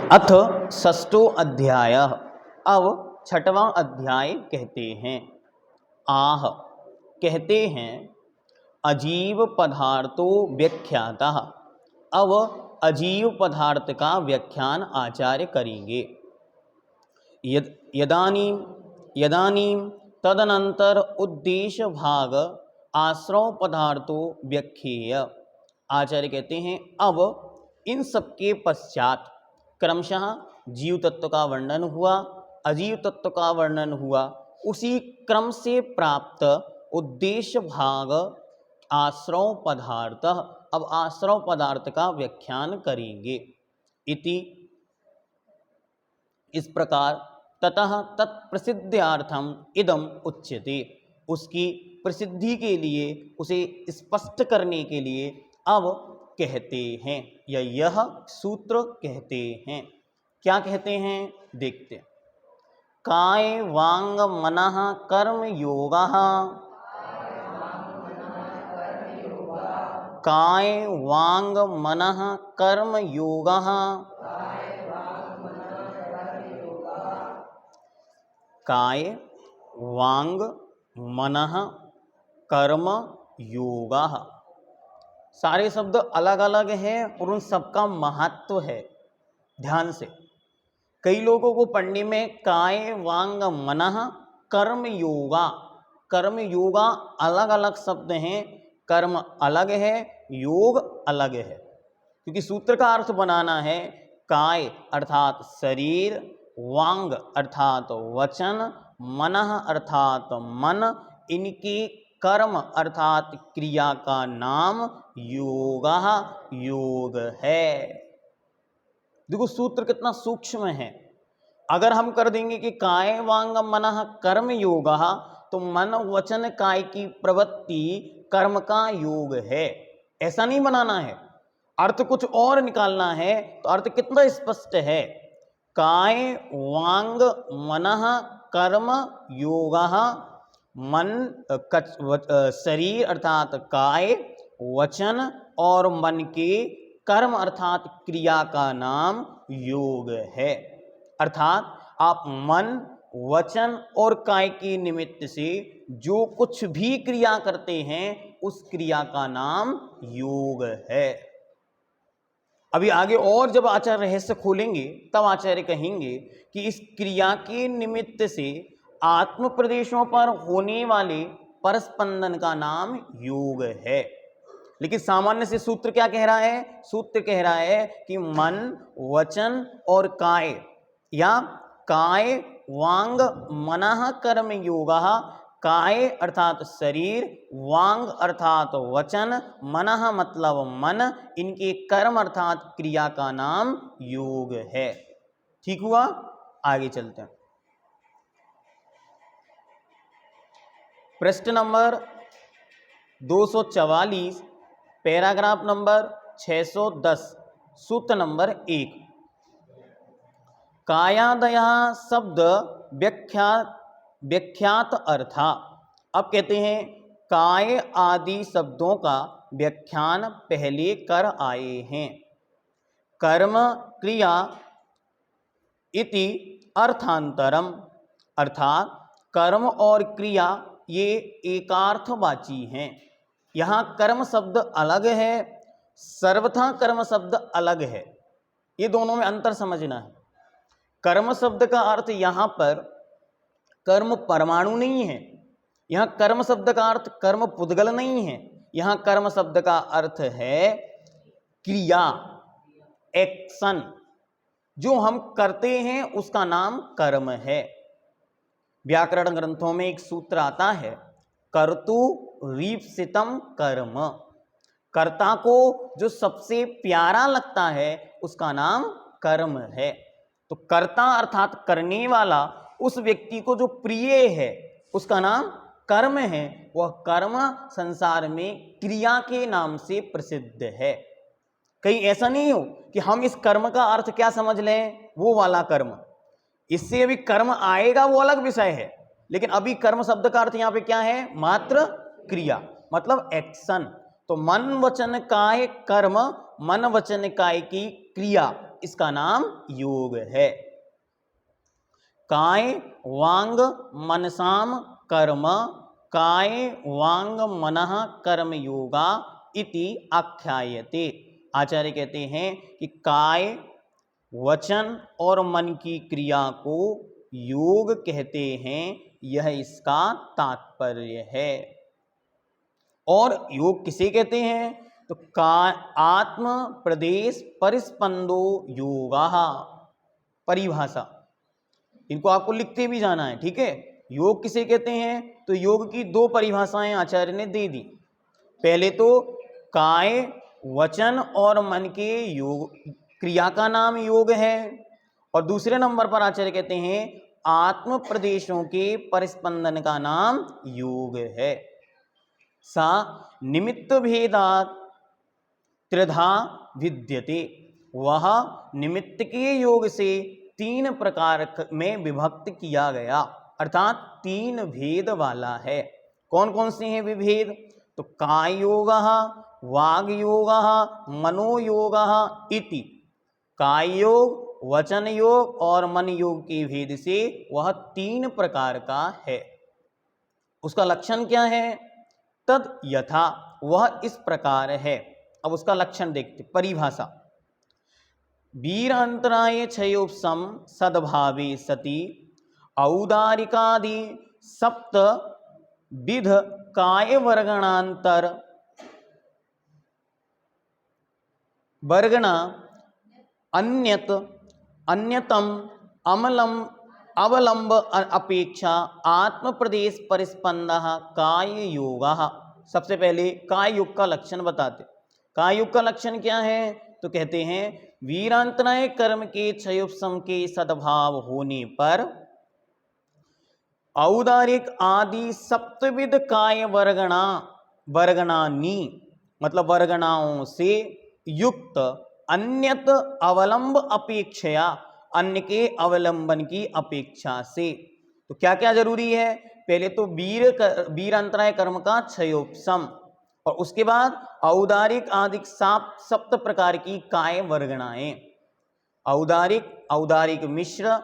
अथ षष्ठो अध्याय। अब छठवां अध्याय कहते हैं। आह कहते हैं अजीव पदार्थो व्याख्यातः। अब अजीव पदार्थ का व्याख्यान आचार्य करेंगे। यदानीं यदानीं तदनंतर उद्देश्य भाग आश्रव पदार्थो व्याख्येय। आचार्य कहते हैं अब इन सबके पश्चात क्रमशः जीव तत्व का वर्णन हुआ, अजीव तत्व का वर्णन हुआ, उसी क्रम से प्राप्त उद्देश्य भाग आश्रव पदार्थ। अब आश्रव पदार्थ का व्याख्यान करेंगे। इति इस प्रकार ततः तत्प्रसिद्ध्यार्थम इदम उच्यते। उसकी प्रसिद्धि के लिए, उसे स्पष्ट करने के लिए अब कहते हैं, या यह सूत्र कहते हैं। क्या कहते हैं देखते हैं। काय वांग मनः कर्म योगः। काय वांग मनः कर्म योगः। काय वांग मनः कर्म योगः। सारे शब्द अलग अलग हैं और उन सबका महत्व है। ध्यान से, कई लोगों को पढ़ने में काय वांग मनः कर्म योगा, कर्म योगा अलग अलग शब्द हैं। कर्म अलग है, योग अलग है, क्योंकि सूत्र का अर्थ बनाना है काय अर्थात शरीर, वांग अर्थात वचन, मनः अर्थात मन, इनकी कर्म अर्थात क्रिया का नाम योगः योग है। देखो सूत्र कितना सूक्ष्म है। अगर हम कर देंगे कि काय वांग मनः कर्म योगः, तो मन वचन काय की प्रवृत्ति कर्म का योग है, ऐसा नहीं बनाना है। अर्थ कुछ और निकालना है, तो अर्थ कितना स्पष्ट है। काय वांग मनः कर्म योगः, मन शरीर अर्थात काय, वचन और मन के कर्म अर्थात क्रिया का नाम योग है। अर्थात आप मन, वचन और काय के निमित्त से जो कुछ भी क्रिया करते हैं, उस क्रिया का नाम योग है। अभी आगे और जब आचार्य रहस्य खोलेंगे तब आचार्य कहेंगे कि इस क्रिया के निमित्त से आत्म प्रदेशों पर होने वाले परस्पंदन का नाम योग है। लेकिन सामान्य से सूत्र क्या कह रहा है? सूत्र कह रहा है कि मन, वचन और काय, या काय वांग मनः कर्म योगः। काय अर्थात शरीर, वांग अर्थात वचन, मनः मतलब मन, इनके कर्म अर्थात क्रिया का नाम योग है। ठीक हुआ? आगे चलते हैं। प्रश्न नंबर 244, पैराग्राफ नंबर 610, सूत्र नंबर 1। कायादयः शब्द व्याख्यात अर्था। अब कहते हैं काय आदि शब्दों का व्याख्यान पहले कर आए हैं। कर्म क्रिया इति अर्थांतरम, अर्थात कर्म और क्रिया ये एकार्थवाची हैं। यहाँ कर्म शब्द अलग है, सर्वथा कर्म शब्द अलग है। ये दोनों में अंतर समझना है। कर्म शब्द का अर्थ यहाँ पर कर्म परमाणु नहीं है। यहाँ कर्म शब्द का अर्थ कर्म पुद्गल नहीं है। यहाँ कर्म शब्द का अर्थ है क्रिया, एक्शन। जो हम करते हैं उसका नाम कर्म है। व्याकरण ग्रंथों में एक सूत्र आता है, कर्तु रीप्सितम कर्म। कर्ता को जो सबसे प्यारा लगता है उसका नाम कर्म है। तो कर्ता अर्थात करने वाला, उस व्यक्ति को जो प्रिय है उसका नाम कर्म है। वह कर्म संसार में क्रिया के नाम से प्रसिद्ध है। कहीं ऐसा नहीं हो कि हम इस कर्म का अर्थ क्या समझ लें, वो वाला कर्म। इससे अभी कर्म आएगा, वो अलग विषय है। लेकिन अभी कर्म शब्द का अर्थ यहाँ पे क्या है? मात्र क्रिया, मतलब एक्शन। तो मन वचन काय कर्म, मन वचन काय की क्रिया, इसका नाम योग है। काय वांग मनसाम कर्म काय वांग मनः कर्म योगा इति आख्यायते। आचार्य कहते हैं कि काय वचन और मन की क्रिया को योग कहते हैं, यह इसका तात्पर्य है। और योग किसे कहते हैं? तो आत्म प्रदेश परिस्पंदो योगा, परिभाषा इनको आपको लिखते भी जाना है, ठीक है। योग किसे कहते हैं? तो योग की दो परिभाषाएं आचार्य ने दे दी। पहले तो काय वचन और मन के योग क्रिया का नाम योग है, और दूसरे नंबर पर आचार्य कहते हैं आत्म प्रदेशों के परिस्पंदन का नाम योग है। सा निमित्त भेदात त्रिधा विद्यते, वह निमित्त के योग से तीन प्रकार में विभक्त किया गया, अर्थात तीन भेद वाला है। कौन कौन से हैं विभेद? तो काय योग, वाग योग, मनोयोग इति। काय योग, वचन योग और मन योग के भेद से वह तीन प्रकार का है। उसका लक्षण क्या है? तद यथा, वह इस प्रकार है। अब उसका लक्षण देखते, परिभाषा। वीर अंतराय क्षयोपम सद्भावे सति औदारिकादि सप्त विध काय वर्गणांतर वर्गणा अन्यत अन्यतम अमलम अवलंब अपेक्षा आत्म प्रदेश परिस्पंद काय योग। सबसे पहले काय योग का लक्षण बताते। काय योग का लक्षण क्या है? तो कहते हैं वीरांतराय कर्म के क्षयोपम के सद्भाव होने पर औदारिक आदि सप्तविध काय वर्गणानी, मतलब वर्गणाओं से युक्त अन्यत अवलंब अपेक्षया, अन्य के अवलंबन की अपेक्षा से। तो क्या क्या जरूरी है? पहले तो वीर अंतराय कर्म का क्षयोपम, और उसके बाद औदारिक आदि सप्त प्रकार की काय वर्गणाएं। औदारिक मिश्र,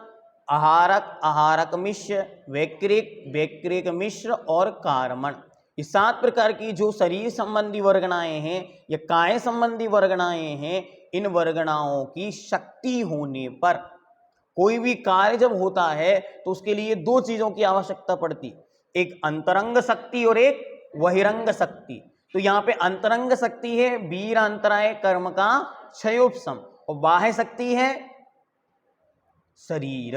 आहारक आहारक मिश्र, वैक्रिक मिश्र और कारमण। ये 7 प्रकार की जो शरीर संबंधी वर्गणाएं हैं या काय संबंधी वर्गणाएं हैं, इन वर्गणाओं की शक्ति होने पर कोई भी कार्य जब होता है तो उसके लिए 2 चीजों की आवश्यकता पड़ती, एक अंतरंग शक्ति और एक बहिरंग शक्ति। तो यहाँ पे अंतरंग शक्ति है वीर अंतराय कर्म का क्षयोपम, और बाह्य शक्ति है शरीर।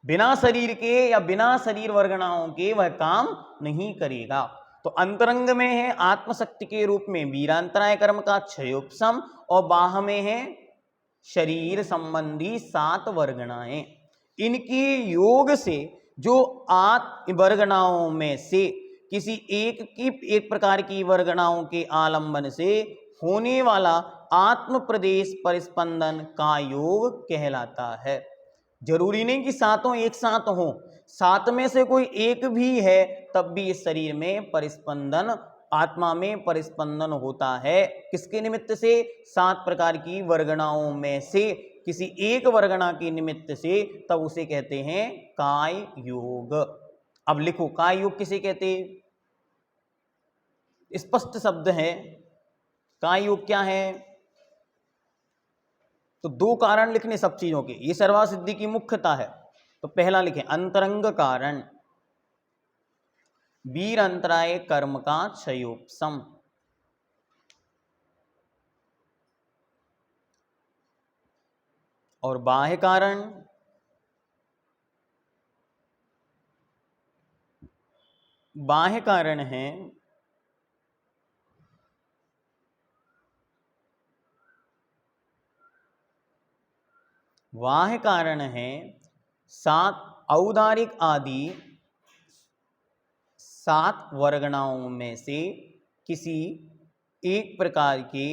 बिना शरीर के या बिना शरीर वर्गणाओं के वह काम नहीं करेगा। तो अंतरंग में है आत्मशक्ति के रूप में वीरांतराय कर्म का क्षयोपम, और बाह्य में है शरीर संबंधी 7 वर्गणाएं। इनकी योग से जो वर्गणाओं में से किसी एक प्रकार की वर्गणाओं के आलंबन से होने वाला आत्म प्रदेश परिस्पंदन का योग कहलाता है। जरूरी नहीं कि 7 एक साथ हो, 7 में से कोई एक भी है तब भी इस शरीर में परिस्पंदन, आत्मा में परिस्पंदन होता है। किसके निमित्त से? 7 प्रकार की वर्गणाओं में से किसी एक वर्गणा के निमित्त से, तब उसे कहते हैं काय योग। अब लिखो काय योग किसे कहते? स्पष्ट शब्द है। काय योग क्या है? तो 2 कारण लिखने सब चीजों के, ये सर्वा सिद्धि की मुख्यता है। तो पहला लिखें अंतरंग कारण, वीर अंतराय कर्म का क्षयोपम। और बाह्य कारण, बाह्य कारण है बाह्य कारण है 7 औदारिक आदि 7 वर्गणाओं में से किसी एक प्रकार के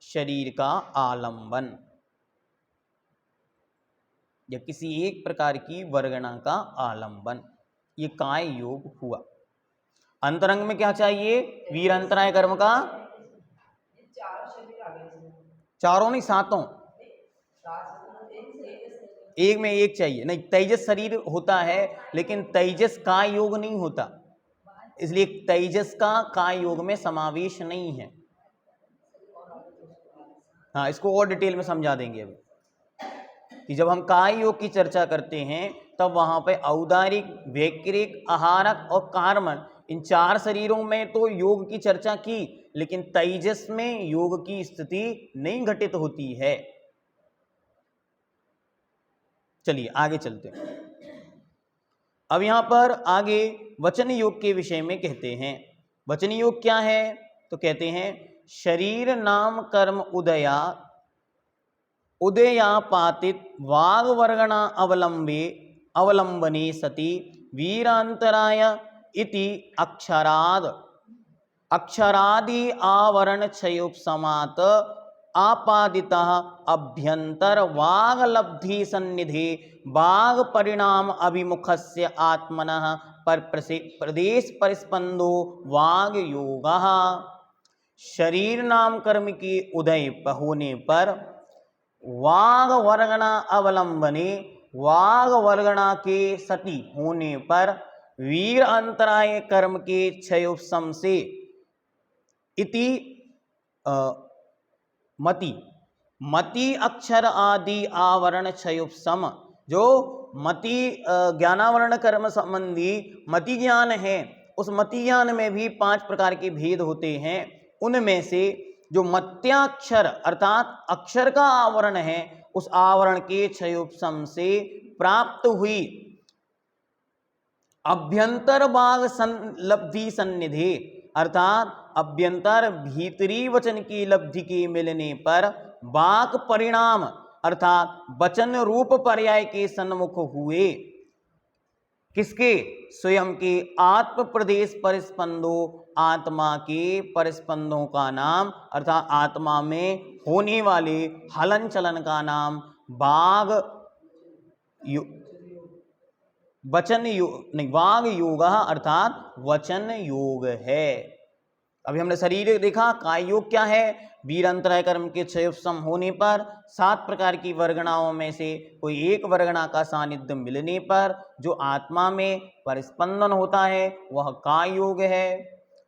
शरीर का आलंबन या किसी एक प्रकार की वर्गणा का आलंबन, ये काय योग हुआ। अंतरंग में क्या चाहिए? वीर अंतराय कर्म का, चारों नहीं 7 एक में एक चाहिए नहीं, तेजस शरीर होता है लेकिन तेजस का योग नहीं होता, इसलिए तेजस का योग में समावेश नहीं है। हाँ, इसको और डिटेल में समझा देंगे अभी कि जब हम काय योग की चर्चा करते हैं तब वहां पे औदारिक, वैक्रिक, आहारक और कार्मण इन चार शरीरों में तो योग की चर्चा की, लेकिन तेजस में योग की स्थिति नहीं घटित होती है। चलिए आगे चलते हैं। अब यहां पर आगे वचन योग के विषय में कहते हैं। वचन योग क्या है? तो कहते हैं शरीर नाम कर्म उदया उदयापातित वाग वर्गणा अवलंबने सति वीरांतराय इति अक्षरादि आवरण क्षयोपशमात् आपादितः अभ्यंतर वाग लब्धि सन्निधि वाग परिणाम अभिमुखस्य आत्मनः पर प्रदेश परिस्पंदो वाग योगः। शरीर नाम कर्म के उदय होने पर वाग वर्गणा अवलंबने, वाग वर्गणा के सति होने पर वीर अंतराय कर्म के क्षयोपशम से इति मति अक्षर आदि आवरण क्षयोपशम, जो मति ज्ञानावरण कर्म संबंधी मति ज्ञान है, उस मति ज्ञान में भी 5 प्रकार के भेद होते हैं। उनमें से जो मत्याक्षर अर्थात अक्षर का आवरण है, उस आवरण के क्षयोपशम से प्राप्त हुई अभ्यंतर वाग लब्धि सन्निधि अर्थात अभ्यंतर भीतरी वचन की लब्धि के मिलने पर वाक परिणाम अर्थात वचन रूप पर्याय के सन्मुख हुए किसके? स्वयं के आत्म प्रदेश परिस्पंदो, आत्मा के परिस्पंदों का नाम अर्थात आत्मा में होने वाले हलन चलन का नाम वाग वचन योग नहीं, वाग योग अर्थात वचन योग है। अभी हमने शरीर देखा, काय योग क्या है? वीर अंतराय कर्म के क्षयोपशम होने पर 7 प्रकार की वर्गणाओं में से कोई एक वर्गणा का सानिध्य मिलने पर जो आत्मा में परिस्पंदन होता है वह काय योग है।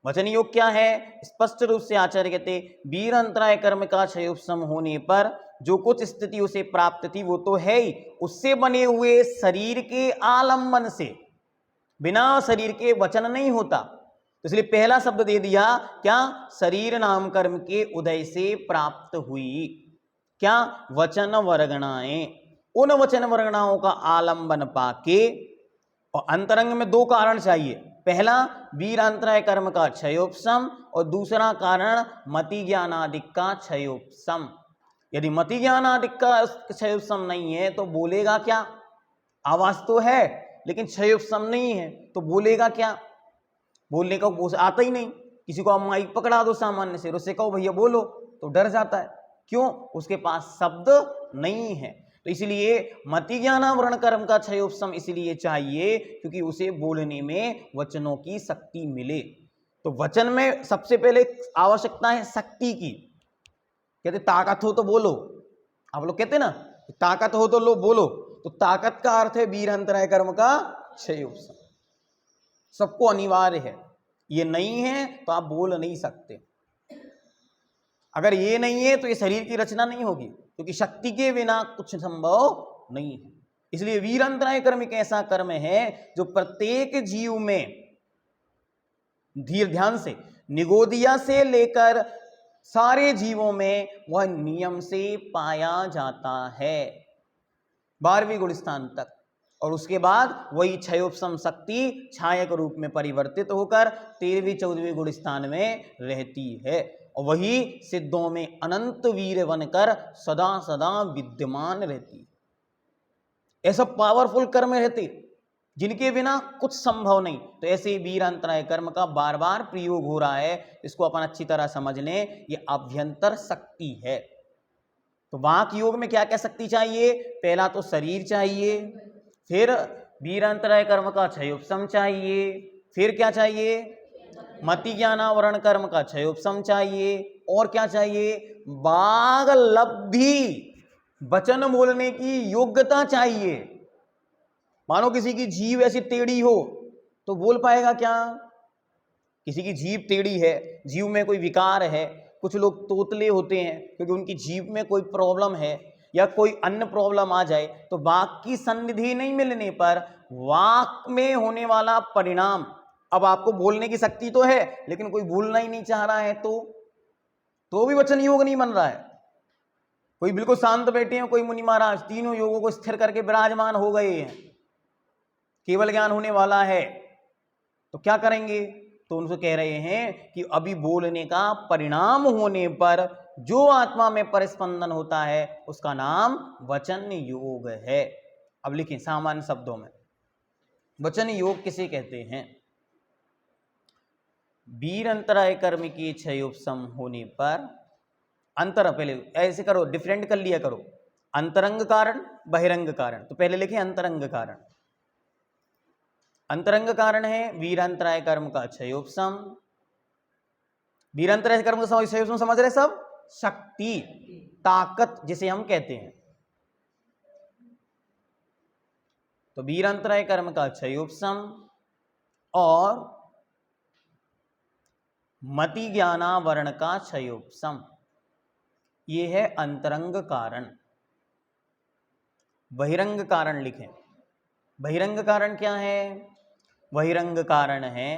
वचन योग क्या है? स्पष्ट रूप से आचार्य कहते वीर अंतराय कर्म का क्षयोपशम होने पर जो कुछ स्थिति उसे प्राप्त थी वो तो है ही, उससे बने हुए शरीर के आलंबन से, बिना शरीर के वचन नहीं होता। तो इसलिए पहला शब्द दे दिया क्या? शरीर नाम कर्म के उदय से प्राप्त हुई क्या? वचन वर्गणाएं। उन वचन वर्गणाओं का आलंबन पाके, और अंतरंग में 2 कारण चाहिए। पहला वीरांतराय कर्म का क्षयोपशम और दूसरा कारण मति ज्ञानादिक का क्षयोपशम। यदि मति ज्ञानादिक का क्षयोपशम नहीं है तो बोलेगा क्या? आवाज तो है लेकिन क्षयोपशम नहीं है तो बोलेगा क्या? बोलने का वो आता ही नहीं। किसी को आप माइक पकड़ा दो सामान्य से, उससे कहो भैया बोलो तो डर जाता है। क्यों? उसके पास शब्द नहीं है। तो इसलिए मति ज्ञानावरण कर्म का क्षयोपशम इसलिए चाहिए क्योंकि उसे बोलने में वचनों की शक्ति मिले। तो वचन में सबसे पहले आवश्यकता है शक्ति की। कहते ताकत हो तो बोलो, आप लोग कहते ना ताकत हो तो लो बोलो, तो ताकत का अर्थ है वीर अंतराय कर्म का क्षयोपशम। सबको अनिवार्य है, ये नहीं है तो आप बोल नहीं सकते। अगर ये नहीं है तो ये शरीर की रचना नहीं होगी, क्योंकि शक्ति के बिना कुछ संभव नहीं है। इसलिए वीर अंतराय कर्म एक ऐसा कर्म है जो प्रत्येक जीव में धीर ध्यान से निगोदिया से लेकर सारे जीवों में वह नियम से पाया जाता है 12वीं गुणस्थान तक, और उसके बाद वही क्षयोपशम शक्ति छायक रूप में परिवर्तित होकर 13वीं 14वीं गुणस्थान में रहती है, और वही सिद्धों में अनंत वीर बनकर सदा सदा विद्यमान रहती है। ऐसा पावरफुल कर्म रहते जिनके बिना कुछ संभव नहीं। तो ऐसे वीर अंतराय कर्म का बार बार प्रयोग हो रहा है, इसको अपन अच्छी तरह समझ लें। ये अभ्यंतर शक्ति है। तो वाक योग में क्या क्या शक्ति चाहिए? पहला तो शरीर चाहिए, फिर वीर अंतराय कर्म का क्षयोपशम चाहिए, फिर क्या चाहिए? मति ज्ञानावरण कर्म का क्षयोपशम चाहिए, और क्या चाहिए? वाग लब्धि वचन बोलने की योग्यता चाहिए। मानो किसी की जीभ ऐसी टेढ़ी हो तो बोल पाएगा क्या? किसी की जीभ टेढ़ी है, जीभ में कोई विकार है, कुछ लोग तोतले होते हैं क्योंकि उनकी जीभ में कोई प्रॉब्लम है या कोई अन्य प्रॉब्लम आ जाए, तो वाक की सन्निधि नहीं मिलने पर वाक में होने वाला परिणाम, अब आपको बोलने की शक्ति तो है लेकिन कोई बोलना ही नहीं चाह रहा है तो भी वचन योग नहीं बन रहा है। कोई बिल्कुल शांत बैठे हैं, कोई मुनि महाराज तीनों योगों को स्थिर करके विराजमान हो गए हैं, केवल ज्ञान होने वाला है, तो क्या करेंगे? तो उनसे कह रहे हैं कि अभी बोलने का परिणाम होने पर जो आत्मा में परिस्पंदन होता है उसका नाम वचन योग है। अब लिखें सामान्य शब्दों में, वचन योग किसे कहते हैं? वीर अंतराय कर्म की क्षयोपशम होने पर अंतर, पहले ऐसे करो, डिफरेंट कर लिया करो, अंतरंग कारण बहिरंग कारण। तो पहले लिखें अंतरंग कारण। अंतरंग कारण है वीरांतराय कर्म का क्षयोपशम। वीरांतराय कर्म का क्षयोपशम समझ रहे सब? शक्ति, ताकत जिसे हम कहते हैं। तो वीरांतराय कर्म का क्षयोपशम और मति ज्ञानावरण का क्षयोपशम, ये है अंतरंग कारण। बहिरंग कारण लिखें। बहिरंग कारण क्या है? बहिरंग कारण है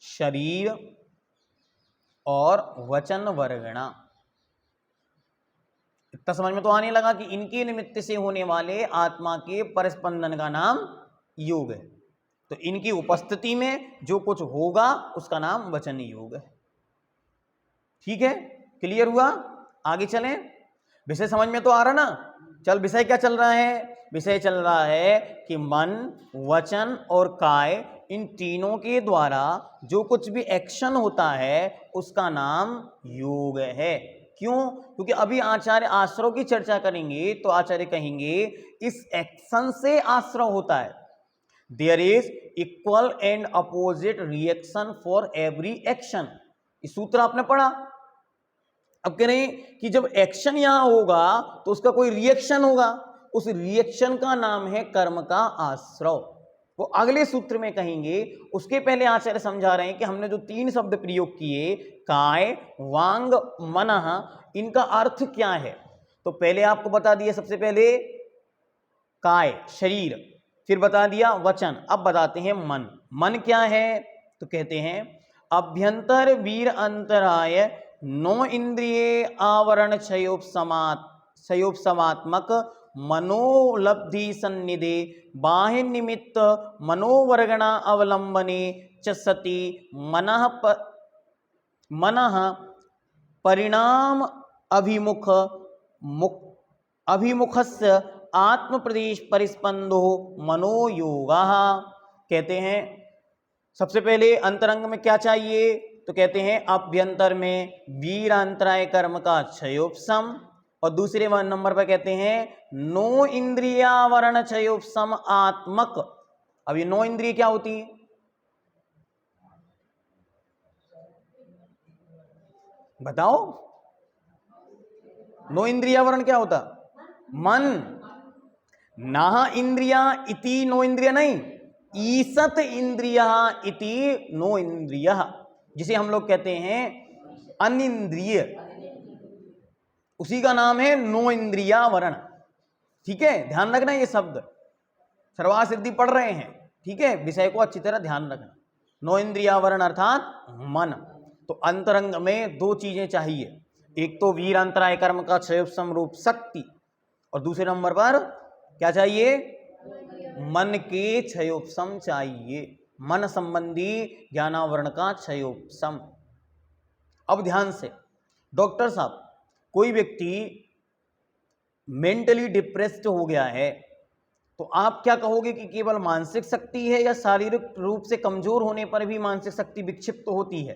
शरीर और वचन वर्गणा। इतना समझ में तो आने लगा कि इनके निमित्त से होने वाले आत्मा के परिस्पंदन का नाम योग है। तो इनकी उपस्थिति में जो कुछ होगा उसका नाम वचन योग है। ठीक है, क्लियर हुआ? आगे चलें। विषय समझ में तो आ रहा ना? चल, विषय क्या चल रहा है? विषय चल रहा है कि मन, वचन और काय, इन तीनों के द्वारा जो कुछ भी एक्शन होता है उसका नाम योग है। क्यों? क्योंकि अभी आचार्य आश्रव की चर्चा करेंगे तो आचार्य कहेंगे इस एक्शन से आश्रव होता है। There is equal and opposite reaction for every action. इस सूत्र आपने पढ़ा। अब कह रहे हैं कि जब एक्शन यहां होगा तो उसका कोई रिएक्शन होगा, उस रिएक्शन का नाम है कर्म का आश्रव। वो अगले सूत्र में कहेंगे। उसके पहले आचार्य समझा रहे हैं कि हमने जो 3 शब्द प्रयोग किए, काय, वांग, मनः, इनका अर्थ क्या है। तो पहले आपको बता दिया, सबसे पहले काय शरीर, फिर बता दिया वचन, अब बताते हैं मन। मन क्या है? तो कहते हैं अभ्यंतर वीर अंतराय नो इंद्रिय आवरण क्षयोपशमात्मक मनोलब्धि सन्निधे बाह्य निमित्त मनोवर्गणा अवलंबने च सति मनः परिणाम अभिमुखस्य आत्म प्रदेश परिस्पंदो मनोयोगः। कहते हैं सबसे पहले अंतरंग में क्या चाहिए? तो कहते हैं अभ्यंतर में वीरांतराय कर्म का क्षयोपशम, और दूसरे नंबर पर कहते हैं नो इंद्रियावरण क्षयोपशम आत्मक। अब ये नो इंद्रिय क्या होती है? बताओ। नो इंद्रियावरण क्या होता? मन। नाह इंद्रिया इति नो इंद्रिया नहीं, ईसत इंद्रिया इति नो इंद्रिय, जिसे हम लोग कहते हैं अनिंद्रिय, उसी का नाम है नो इंद्रियावरण। ठीक है, ध्यान रखना ये शब्द, सर्वा सिद्धि पढ़ रहे हैं, ठीक है, विषय को अच्छी तरह ध्यान रखना। नो इंद्रियावरण अर्थात मन। तो अंतरंग में 2 चीजें चाहिए, एक तो वीर अंतराय कर्म का क्षयोपशम रूप शक्ति, और दूसरे नंबर पर क्या चाहिए? मन के क्षयोपशम चाहिए, मन संबंधी ज्ञानावरण का क्षयोपशम। अब ध्यान से, डॉक्टर साहब, कोई व्यक्ति मेंटली डिप्रेस्ड हो गया है तो आप क्या कहोगे कि केवल मानसिक शक्ति है या शारीरिक रूप से कमजोर होने पर भी मानसिक शक्ति विक्षिप्त होती है?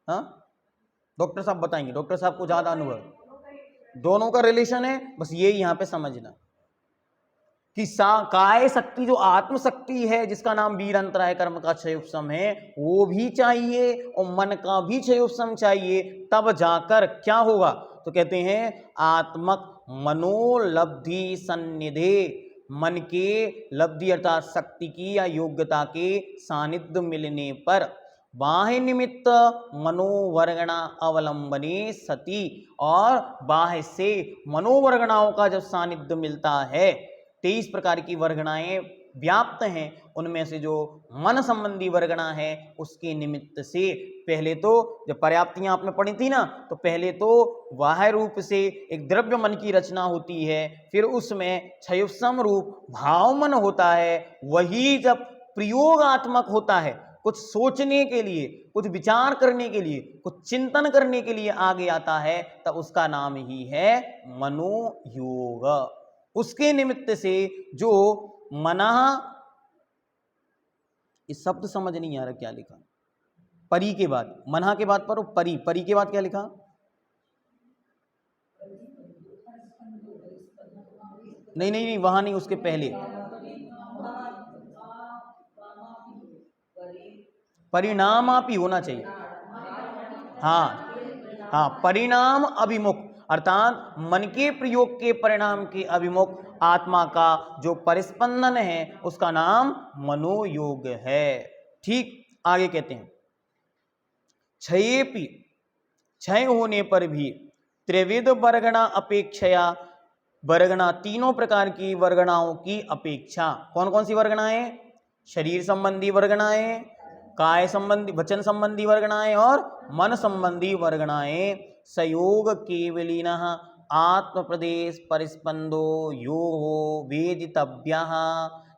हाँ, डॉक्टर साहब बताएंगे, डॉक्टर साहब को ज्यादा अनुभव। दोनों का रिलेशन है, बस ये यहां पे समझना। कि काय शक्ति जो आत्मशक्ति है जिसका नाम वीर अंतराय कर्म का क्षय उपशम है वो भी चाहिए और मन का भी क्षय उपशम चाहिए, तब जाकर क्या होगा। तो कहते हैं आत्मक मनोलब्धि सन्निधे, मन के लब्धि अर्थात शक्ति की या योग्यता के सानिध्य मिलने पर बाह्य निमित्त मनोवर्गणा अवलंबने सती, और बाह्य से मनोवर्गणाओं का जब सानिध्य मिलता है, 23 प्रकार की वर्गणाएं व्याप्त हैं, उनमें से जो मन संबंधी वर्गणा है उसके निमित्त से पहले तो जब पर्याप्तियां आपने पढ़ी थी ना, तो पहले तो बाह्य रूप से एक द्रव्य मन की रचना होती है, फिर उसमें क्षयोपशम रूप भाव मन होता है, वही जब प्रयोगात्मक होता है, कुछ सोचने के लिए, कुछ विचार करने के लिए, कुछ चिंतन करने के लिए आगे आता है, तब उसका नाम ही है मनोयोग। उसके निमित्त से जो मनः, इस शब्द समझ नहीं आ रहा क्या लिखा, परी के बाद, मनः के बाद पर परी, परी के बाद क्या लिखा, नहीं नहीं नहीं वहां नहीं, उसके पहले परिणामापि होना चाहिए। हाँ हाँ, परिणाम अभिमुख अर्थात मन के प्रयोग के परिणाम के अभिमुख आत्मा का जो परिस्पंदन है उसका नाम मनोयोग है। ठीक, आगे कहते हैं क्षयेपि, क्षय होने पर भी त्रिविध वर्गणा अपेक्षया, वर्गणा तीनों प्रकार की वर्गणाओं की अपेक्षा, कौन कौन सी वर्गणाएं, शरीर संबंधी वर्गणाएं, काय संबंधी वचन संबंधी वर्गणाएं और मन संबंधी वर्गणाएं, सयोग केवलिनः आत्म प्रदेश परिस्पंदो योगो वेदितव्यः।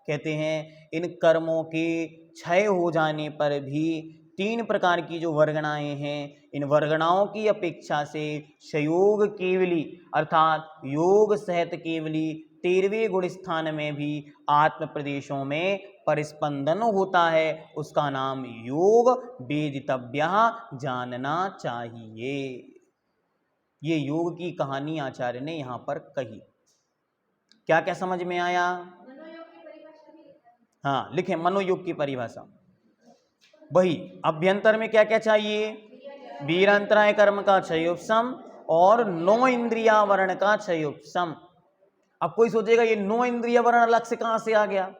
कहते हैं इन कर्मों के क्षय हो जाने पर भी 3 प्रकार की जो वर्गणाएं हैं, इन वर्गणाओं की अपेक्षा से संयोग केवली अर्थात योग सहित केवली 13वें गुण स्थान में भी आत्म प्रदेशों में परिस्पंदन होता है, उसका नाम योग वेदितव्य, जानना चाहिए। ये योग की कहानी आचार्य ने यहां पर कही। क्या क्या समझ में आया? हाँ लिखें मनोयोग की परिभाषा। वही अभ्यंतर में क्या क्या चाहिए, वीरांतराय कर्म का क्षयोपशम और 9 इंद्रियावरण का क्षयोपशम। अब कोई सोचेगा ये 9 इंद्रियावरण अलग से कहां से आ गया,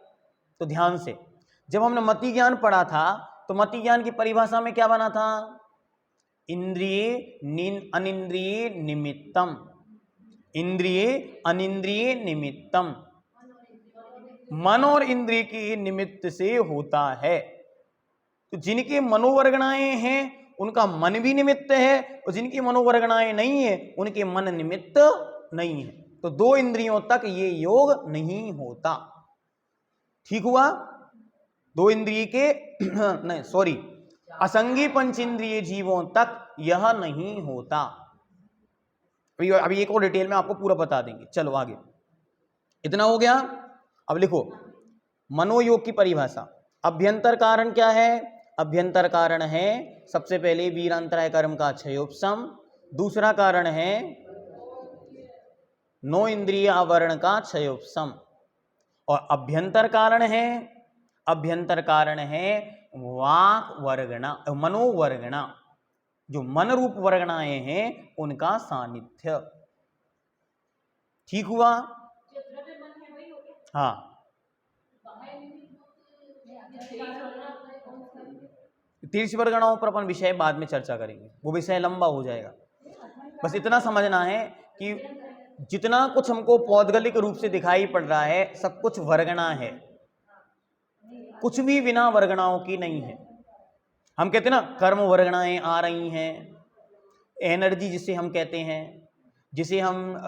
तो ध्यान से, जब हमने मति ज्ञान पढ़ा था तो मति ज्ञान की परिभाषा में क्या बना था, इंद्रिय अनिंद्रिय निमित्तम, इंद्रिय अनिंद्रिय निमित्तम, मन और इंद्रिय के निमित्त से होता है। तो जिनके मनोवर्गणाएं हैं उनका मन भी निमित्त है, और जिनकी मनोवर्गणाएं नहीं है उनके मन निमित्त नहीं है, तो 2 इंद्रियों तक ये योग नहीं होता। ठीक हुआ, 2 इंद्रिय के नहीं सॉरी, असंगी पंचेंद्रिय जीवों तक यह नहीं होता। अभी एक और डिटेल में आपको पूरा बता देंगे। चलो आगे, इतना हो गया। अब लिखो मनोयोग की परिभाषा। अभ्यंतर कारण क्या है, अभ्यंतर कारण है सबसे पहले वीरांतराय कर्म का क्षयोपशम, दूसरा कारण है 9 इंद्रिय आवरण का क्षयोपशम, और अभ्यंतर कारण है वाक वर्गणा, मनोवर्गणा, जो मन रूप वर्गणाएं हैं उनका सानिध्य। ठीक हुआ? हाँ, तीर्थ वर्गणाओं पर अपन विषय बाद में चर्चा करेंगे, वो विषय लंबा हो जाएगा। बस इतना समझना है कि जितना कुछ हमको पौद्गलिक रूप से दिखाई पड़ रहा है सब कुछ वर्गणा है, कुछ भी बिना वर्गणाओं की नहीं है। हम कहते हैं ना कर्म वर्गणाएं आ रही हैं, एनर्जी जिसे हम कहते हैं, जिसे हम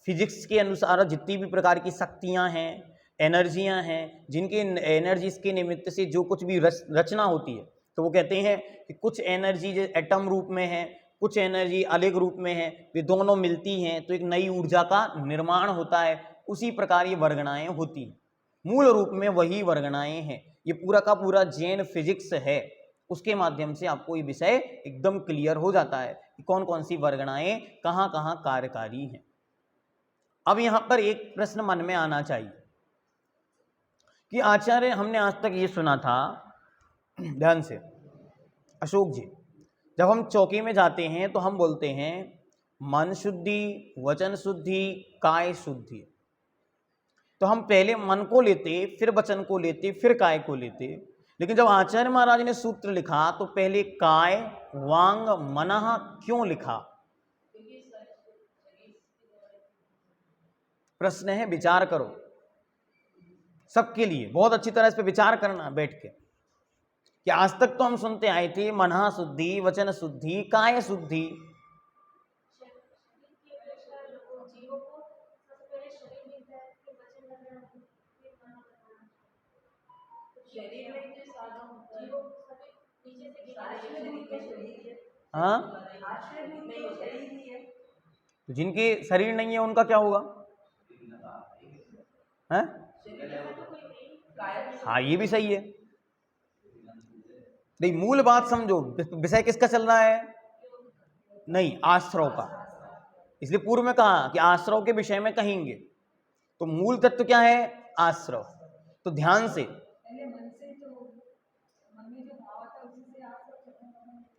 फिजिक्स के अनुसार जितनी भी प्रकार की शक्तियां हैं, एनर्जियां हैं, जिनके एनर्जीज के निमित्त से जो कुछ भी रचना होती है, तो वो कहते हैं कि कुछ एनर्जी एटम रूप में है, कुछ एनर्जी अलग रूप में है, वे दोनों मिलती हैं तो एक नई ऊर्जा का निर्माण होता है। उसी प्रकार ये वर्गणाएं होती हैं, मूल रूप में वही वर्गणाएं हैं। ये पूरा का पूरा जैन फिजिक्स है, उसके माध्यम से आपको ये विषय एकदम क्लियर हो जाता है कि कौन कौन सी वर्गणाएं कहाँ कहाँ कार्यकारी हैं। अब यहाँ पर एक प्रश्न मन में आना चाहिए, कि आचार्य, हमने आज तक ये सुना था, ध्यान से अशोक जी, जब हम चौकी में जाते हैं तो हम बोलते हैं मन शुद्धि, वचन शुद्धि, काय शुद्धि। तो हम पहले मन को लेते, फिर वचन को लेते, फिर काय को लेते। लेकिन जब आचार्य महाराज ने सूत्र लिखा तो पहले काय, वांग, मनः क्यों लिखा? प्रश्न है, विचार करो सबके लिए, बहुत अच्छी तरह इस पे विचार करना बैठ के, कि आज तक तो हम सुनते आए थे मनः शुद्धि, वचन शुद्धि, काय शुद्धि। हाँ, तो जिनके शरीर नहीं है उनका क्या होगा? हैं? हाँ, ये भी सही है। नहीं, मूल बात समझो, विषय किसका चल रहा है? नहीं, आश्रव का। इसलिए पूर्व में कहा कि आश्रव के विषय में कहेंगे, तो मूल तत्व क्या है? आश्रव। तो ध्यान से,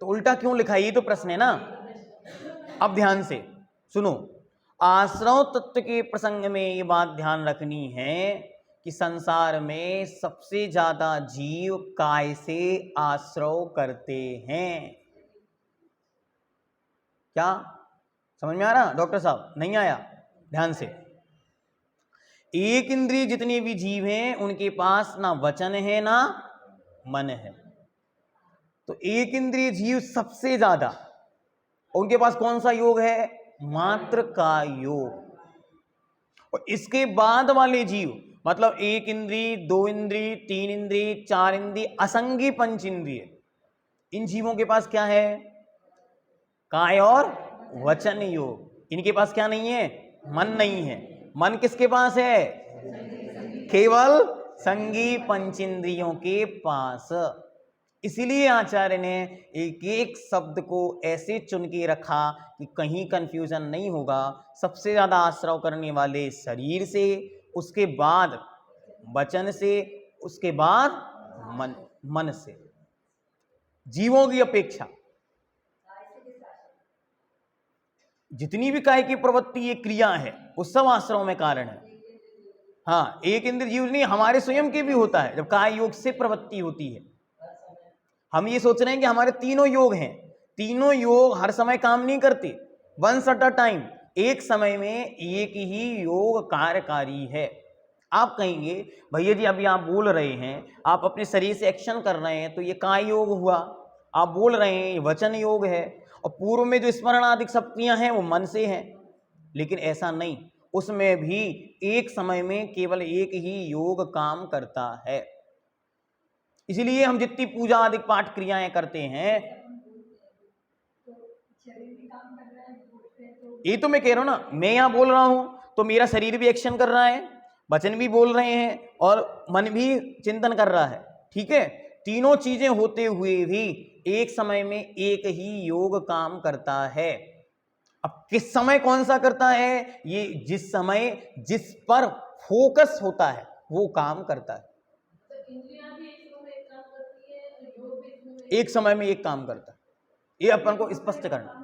तो उल्टा क्यों लिखा, ये तो प्रश्न है ना। अब ध्यान से सुनो, आश्रव तत्व के प्रसंग में ये बात ध्यान रखनी है कि संसार में सबसे ज्यादा जीव काय से आश्रव करते हैं। क्या समझ में आ रहा डॉक्टर साहब? नहीं आया? ध्यान से, एक इंद्रिय जितने भी जीव हैं उनके पास ना वचन है ना मन है। तो एक इंद्रिय जीव सबसे ज्यादा, उनके पास कौन सा योग है? मात्र का योग। और इसके बाद वाले जीव, मतलब एक इंद्रिय, दो इंद्रिय, तीन इंद्रिय, चार इंद्रिय, असंगी पंच इंद्रिय, इन जीवों के पास क्या है? काय और वचन योग। इनके पास क्या नहीं है? मन नहीं है। मन किसके पास है? केवल संगी पंचेंद्रियों के पास। इसीलिए आचार्य ने एक एक शब्द को ऐसे चुन के रखा कि कहीं कंफ्यूजन नहीं होगा। सबसे ज्यादा आश्रव करने वाले शरीर से, उसके बाद वचन से, उसके बाद मन से, जीवों की अपेक्षा। जितनी भी काय की प्रवृत्ति, ये क्रिया है, वो सब आश्रव में कारण है। हाँ, एक इंद्र जीव नहीं, हमारे स्वयं के भी होता है जब काय योग से प्रवृत्ति होती है। हम ये सोच रहे हैं कि हमारे तीनों योग हैं, तीनों योग हर समय काम नहीं करते। वंस एट अ टाइम, एक समय में एक ही योग कार्यकारी है। आप कहेंगे भैया जी अभी आप बोल रहे हैं, आप अपने शरीर से एक्शन कर रहे हैं, तो ये काय योग हुआ। आप बोल रहे हैं ये वचन योग है, और पूर्व में जो स्मरण आदि शक्तियां हैं वो मन से हैं। लेकिन ऐसा नहीं, उसमें भी एक समय में केवल एक ही योग काम करता है। इसलिए हम जितनी पूजा आदि पाठ क्रियाएं करते हैं, ये तो मैं कह रहा हूं ना, मैं यहां बोल रहा हूं तो मेरा शरीर भी एक्शन कर रहा है, वचन भी बोल रहे हैं और मन भी चिंतन कर रहा है। ठीक है, तीनों चीजें होते हुए भी एक समय में एक ही योग काम करता है। अब किस समय कौन सा करता है? ये जिस समय जिस पर फोकस होता है वो काम करता है। एक समय में एक काम करता है, ये अपन को स्पष्ट करना।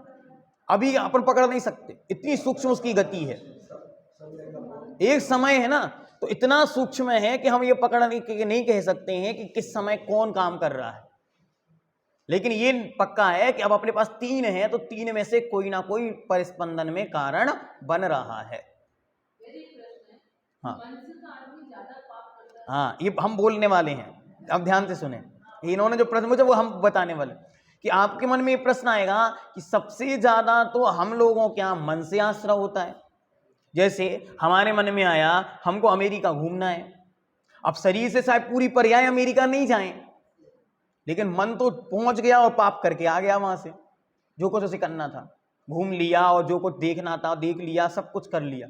अभी अपन पकड़ नहीं सकते, इतनी सूक्ष्म उसकी गति है। एक समय है ना, तो इतना सूक्ष्म है कि हम ये पकड़ नहीं कह सकते हैं कि किस समय कौन काम कर रहा है। लेकिन ये पक्का है कि अब अपने पास तीन है, तो तीन में से कोई ना कोई परिस्पंदन में कारण बन रहा है। हाँ हाँ, ये हम बोलने वाले हैं, अब ध्यान से सुने। इन्होंने जो प्रश्न पूछा वो हम बताने वाले, कि आपके मन में ये प्रश्न आएगा कि सबसे ज्यादा तो हम लोगों क्या मन से आश्रय होता है। जैसे हमारे मन में आया हमको अमेरिका घूमना है, अब शरीर से शायद पूरी पर्याय अमेरिका नहीं जाएं, लेकिन मन तो पहुंच गया और पाप करके आ गया वहां से। जो कुछ उसे करना था घूम लिया, और जो कुछ देखना था देख लिया, सब कुछ कर लिया।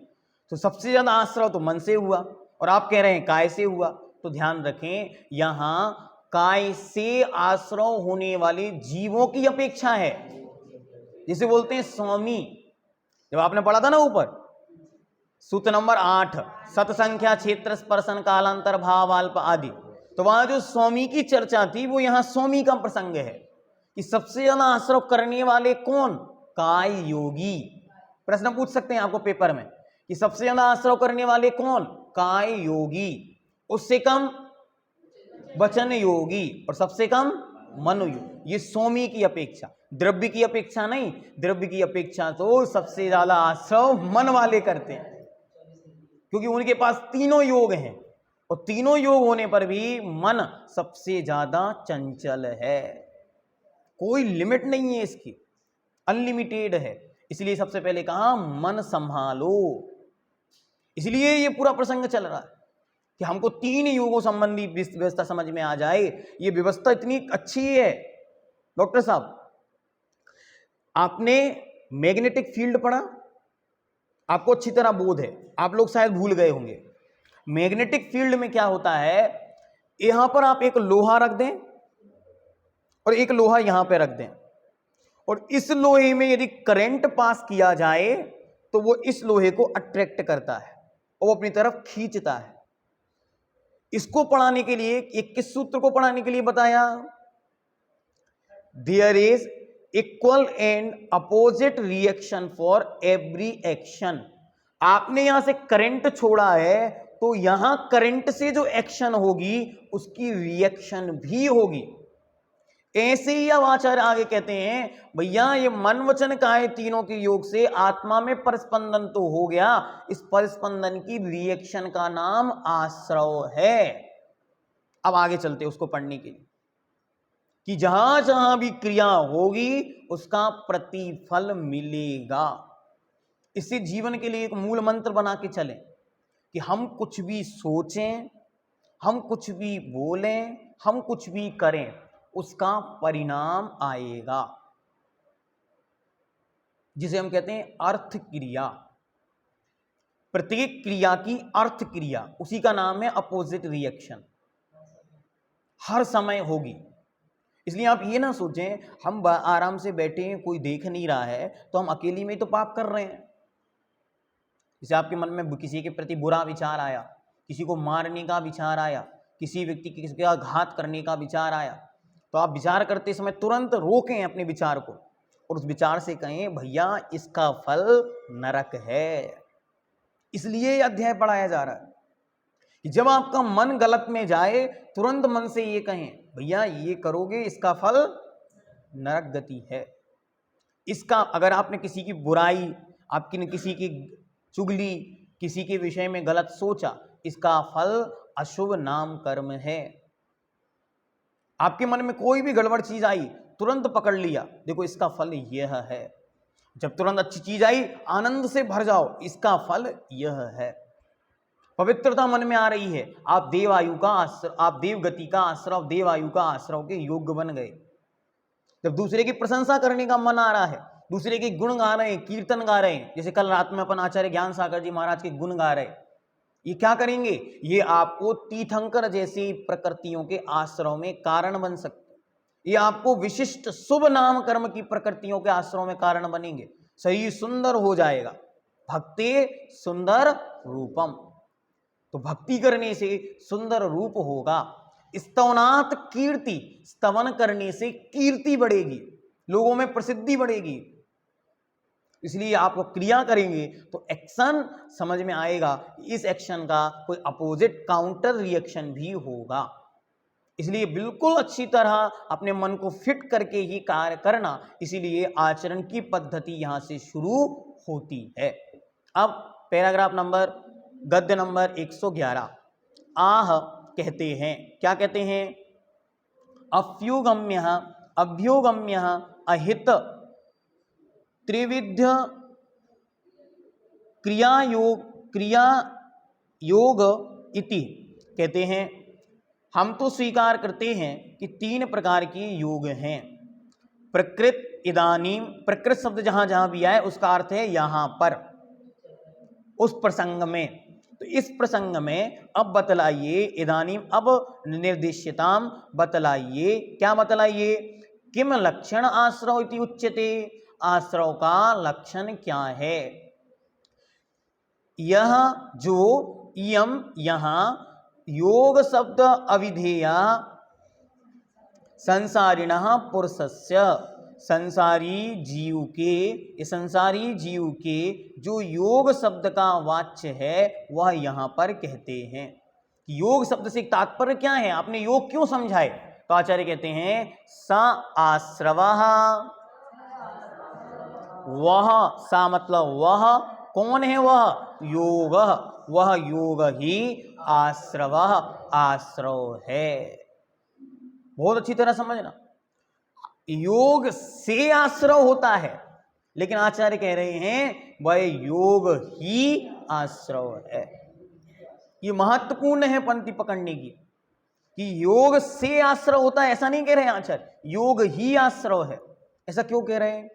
तो सबसे ज्यादा आश्रय तो मन से हुआ, और आप कह रहे हैं काय से हुआ। तो ध्यान रखें, यहां काय से आश्रय होने वाले जीवों की अपेक्षा है। जिसे बोलते हैं स्वामी, जब आपने पढ़ा था ना ऊपर, सूत्र नंबर 8, सतसंख्या क्षेत्र स्पर्शन कालांतर भाव अल्प आदि। तो वहां जो स्वामी की चर्चा थी वो यहां स्वामी का प्रसंग है कि सबसे ज्यादा आश्रव करने वाले कौन? काय योगी। प्रश्न पूछ सकते हैं आपको पेपर में कि सबसे ज्यादा आश्रव करने वाले कौन? काय योगी। उससे कम वचन योगी और सबसे कम मन योगी। ये स्वामी की अपेक्षा, द्रव्य की अपेक्षा नहीं। द्रव्य की अपेक्षा तो सबसे ज्यादा आश्रव मन वाले करते हैं, क्योंकि उनके पास तीनों योग हैं और तीनों योग होने पर भी मन सबसे ज्यादा चंचल है। कोई लिमिट नहीं है इसकी, अनलिमिटेड है। इसलिए सबसे पहले कहा मन संभालो। इसलिए ये पूरा प्रसंग चल रहा है कि हमको तीन योगों संबंधी व्यवस्था समझ में आ जाए। ये व्यवस्था इतनी अच्छी है। डॉक्टर साहब, आपने मैग्नेटिक फील्ड पढ़ा? आपको अच्छी तरह बोध है, आप लोग शायद भूल गए होंगे। मैग्नेटिक फील्ड में क्या होता है, यहां पर आप एक लोहा रख दें और एक लोहा यहां पे रख दें, और इस लोहे में यदि करंट पास किया जाए तो वो इस लोहे को अट्रैक्ट करता है और वो अपनी तरफ खींचता है। इसको पढ़ाने के लिए, एक किस सूत्र को पढ़ाने के लिए बताया? There is equal and opposite reaction for every action. आपने यहां से करंट छोड़ा है तो यहां करंट से जो एक्शन होगी उसकी रिएक्शन भी होगी। ऐसे ही अब आचार्य आगे कहते हैं भैया ये मन वचन काय तीनों के योग से आत्मा में परस्पंदन तो हो गया, इस परस्पंदन की रिएक्शन का नाम आश्रव है। अब आगे चलते उसको पढ़ने के लिए कि जहां जहां भी क्रिया होगी उसका प्रतिफल मिलेगा। इसे जीवन के लिए एक मूल मंत्र बना के चलें कि हम कुछ भी सोचें, हम कुछ भी बोलें, हम कुछ भी करें, उसका परिणाम आएगा, जिसे हम कहते हैं अर्थ क्रिया। प्रत्येक क्रिया की अर्थ क्रिया, उसी का नाम है अपोजिट रिएक्शन, हर समय होगी। इसलिए आप ये ना सोचें हम आराम से बैठे हैं, कोई देख नहीं रहा है तो हम अकेली में तो पाप कर रहे हैं। जैसे आपके मन में किसी के प्रति बुरा विचार आया, किसी को मारने का विचार आया, किसी व्यक्ति की किसी का घात करने का विचार आया, तो आप विचार करते समय तुरंत रोकें अपने विचार को और उस विचार से कहें भैया इसका फल नरक है। इसलिए यह अध्याय पढ़ाया जा रहा है कि जब आपका मन गलत में जाए तुरंत मन से ये कहें भैया ये करोगे इसका फल नरक गति है। इसका अगर आपने किसी की बुराई, आपकी ने किसी की चुगली, किसी के विषय में गलत सोचा, इसका फल अशुभ नाम कर्म है। आपके मन में कोई भी गड़बड़ चीज आई तुरंत पकड़ लिया, देखो इसका फल यह है। जब तुरंत अच्छी चीज आई आनंद से भर जाओ, इसका फल यह है। पवित्रता मन में आ रही है, आप देव आयु का आश्रव, आप देव गति का आश्रव, देव आयु का आश्रव के योग्य बन गए। जब दूसरे की प्रशंसा करने का मन आ रहा है, दूसरे के गुण गा रहे हैं, कीर्तन गा रहे हैं, जैसे कल रात में अपन आचार्य ज्ञान सागर जी महाराज के गुण गा रहे, ये क्या करेंगे? ये आपको तीर्थंकर जैसी प्रकृतियों के आश्रव में कारण बन सकते, ये आपको विशिष्ट शुभ नाम कर्म की प्रकृतियों के आश्रव में कारण बनेंगे। शरीर सुंदर हो जाएगा, भक्ति सुंदर रूपम, तो भक्ति करने से सुंदर रूप होगा। स्तवनात् कीर्ति, स्तवन करने से कीर्ति बढ़ेगी, लोगों में प्रसिद्धि बढ़ेगी। इसलिए आप क्रिया करेंगे तो एक्शन समझ में आएगा, इस एक्शन का कोई अपोजिट काउंटर रिएक्शन भी होगा। इसलिए बिल्कुल अच्छी तरह अपने मन को फिट करके ही कार्य करना, इसीलिए आचरण की पद्धति यहां से शुरू होती है। अब पैराग्राफ नंबर, गद्य नंबर 111। आह कहते हैं, क्या कहते हैं? अफ्युगम्य अभ्युगम्य अहित त्रिविध क्रिया योग इति। कहते हैं हम तो स्वीकार करते हैं कि तीन प्रकार के योग हैं। प्रकृत इदानीम, प्रकृत शब्द जहां जहां भी आए उसका अर्थ है यहां पर, उस प्रसंग में। तो इस प्रसंग में अब बतलाइए, इदानीम अब निर्दिश्यताम, बतलाइए, क्या बतलाइए? किम लक्षण आश्रव इति उच्यते, आश्रव का लक्षण क्या है? यह जो इयम यहाँ योग शब्द अविधेया संसारिणः पुरुषस्य संसारी जीव के जो योग शब्द का वाच्य है वह यहाँ पर कहते हैं। योग शब्द से तात्पर्य क्या है, आपने योग क्यों समझाए? तो आचार्य कहते हैं स आश्रवः, वह, सा मतलब वह, कौन है वह? योग, वह योग ही आश्रवः आश्रव है। बहुत अच्छी तरह समझना, योग से आश्रव होता है, लेकिन आचार्य कह रहे हैं वह योग ही आश्रव है। ये महत्वपूर्ण है पंक्ति पकड़ने की कि योग से आश्रव होता है, ऐसा नहीं कह रहे हैं आचार्य, योग ही आश्रव है। ऐसा क्यों कह रहे हैं?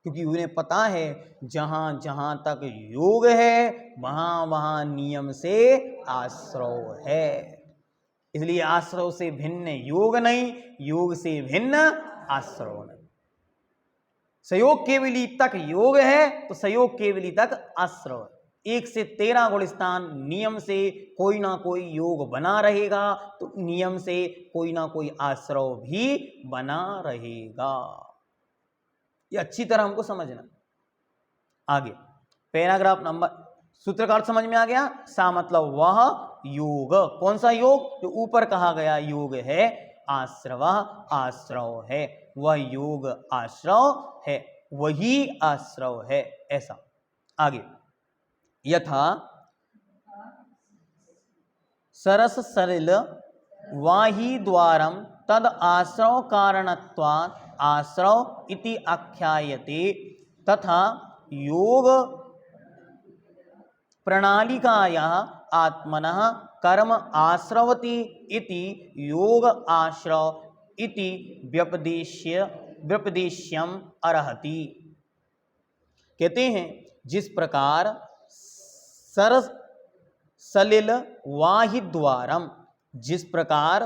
क्योंकि उन्हें पता है जहां जहां तक योग है वहां वहां नियम से आश्रव है। इसलिए आश्रव से भिन्न योग नहीं, योग से भिन्न आश्रव नहीं। संयोग केवली तक योग है तो संयोग केवली तक आश्रव है। 1 से 13 गुण स्थान नियम से कोई ना कोई योग बना रहेगा, तो नियम से कोई ना कोई आश्रव भी बना रहेगा। ये अच्छी तरह हमको समझना। आगे पैराग्राफ नंबर, सूत्रकार समझ में आ गया? सा मतलब वह योग, कौन सा योग? जो ऊपर कहा गया योग है आश्रव, आश्रव है, वह योग आश्रव है, वही आश्रव है, ऐसा। आगे यथा सरस सलिल वाही द्वारम तद आश्रव कारणत्वात् आश्रव इति आख्यायते, तथा योग प्रणालिकायाः आत्मनः कर्म आश्रवति इति योग आश्रव इति व्यपदेश्यम अर्हति। कहते हैं जिस प्रकार सरस सलिल वाहिद्वारम, जिस प्रकार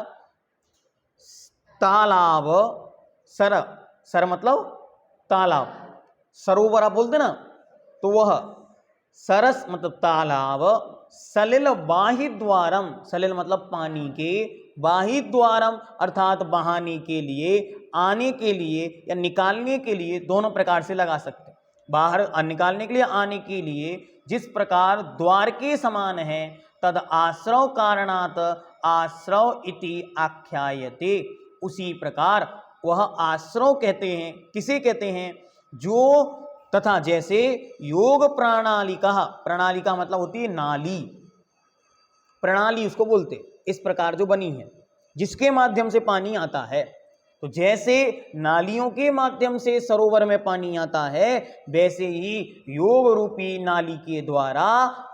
तालाब, सर मतलब तालाब, सरोवर आप बोलते ना, तो वह सरस मतलब तालाब, सलिल बाहिद्वारम, सलिल मतलब पानी के, बाहिद्वारम अर्थात बहाने के लिए, आने के लिए या निकालने के लिए, दोनों प्रकार से लगा सकते हैं। बाहर निकालने के लिए, आने के लिए, जिस प्रकार द्वार के समान है, तद आश्रव कारणात आश्रव इति आख्यायते, उसी प्रकार वह आश्रव कहते हैं। किसे कहते हैं? जो तथा जैसे योग प्रणालिका, प्रणालिका मतलब होती है नाली, प्रणाली उसको बोलते, इस प्रकार जो बनी है जिसके माध्यम से पानी आता है, तो जैसे नालियों के माध्यम से सरोवर में पानी आता है, वैसे ही योग रूपी नाली के द्वारा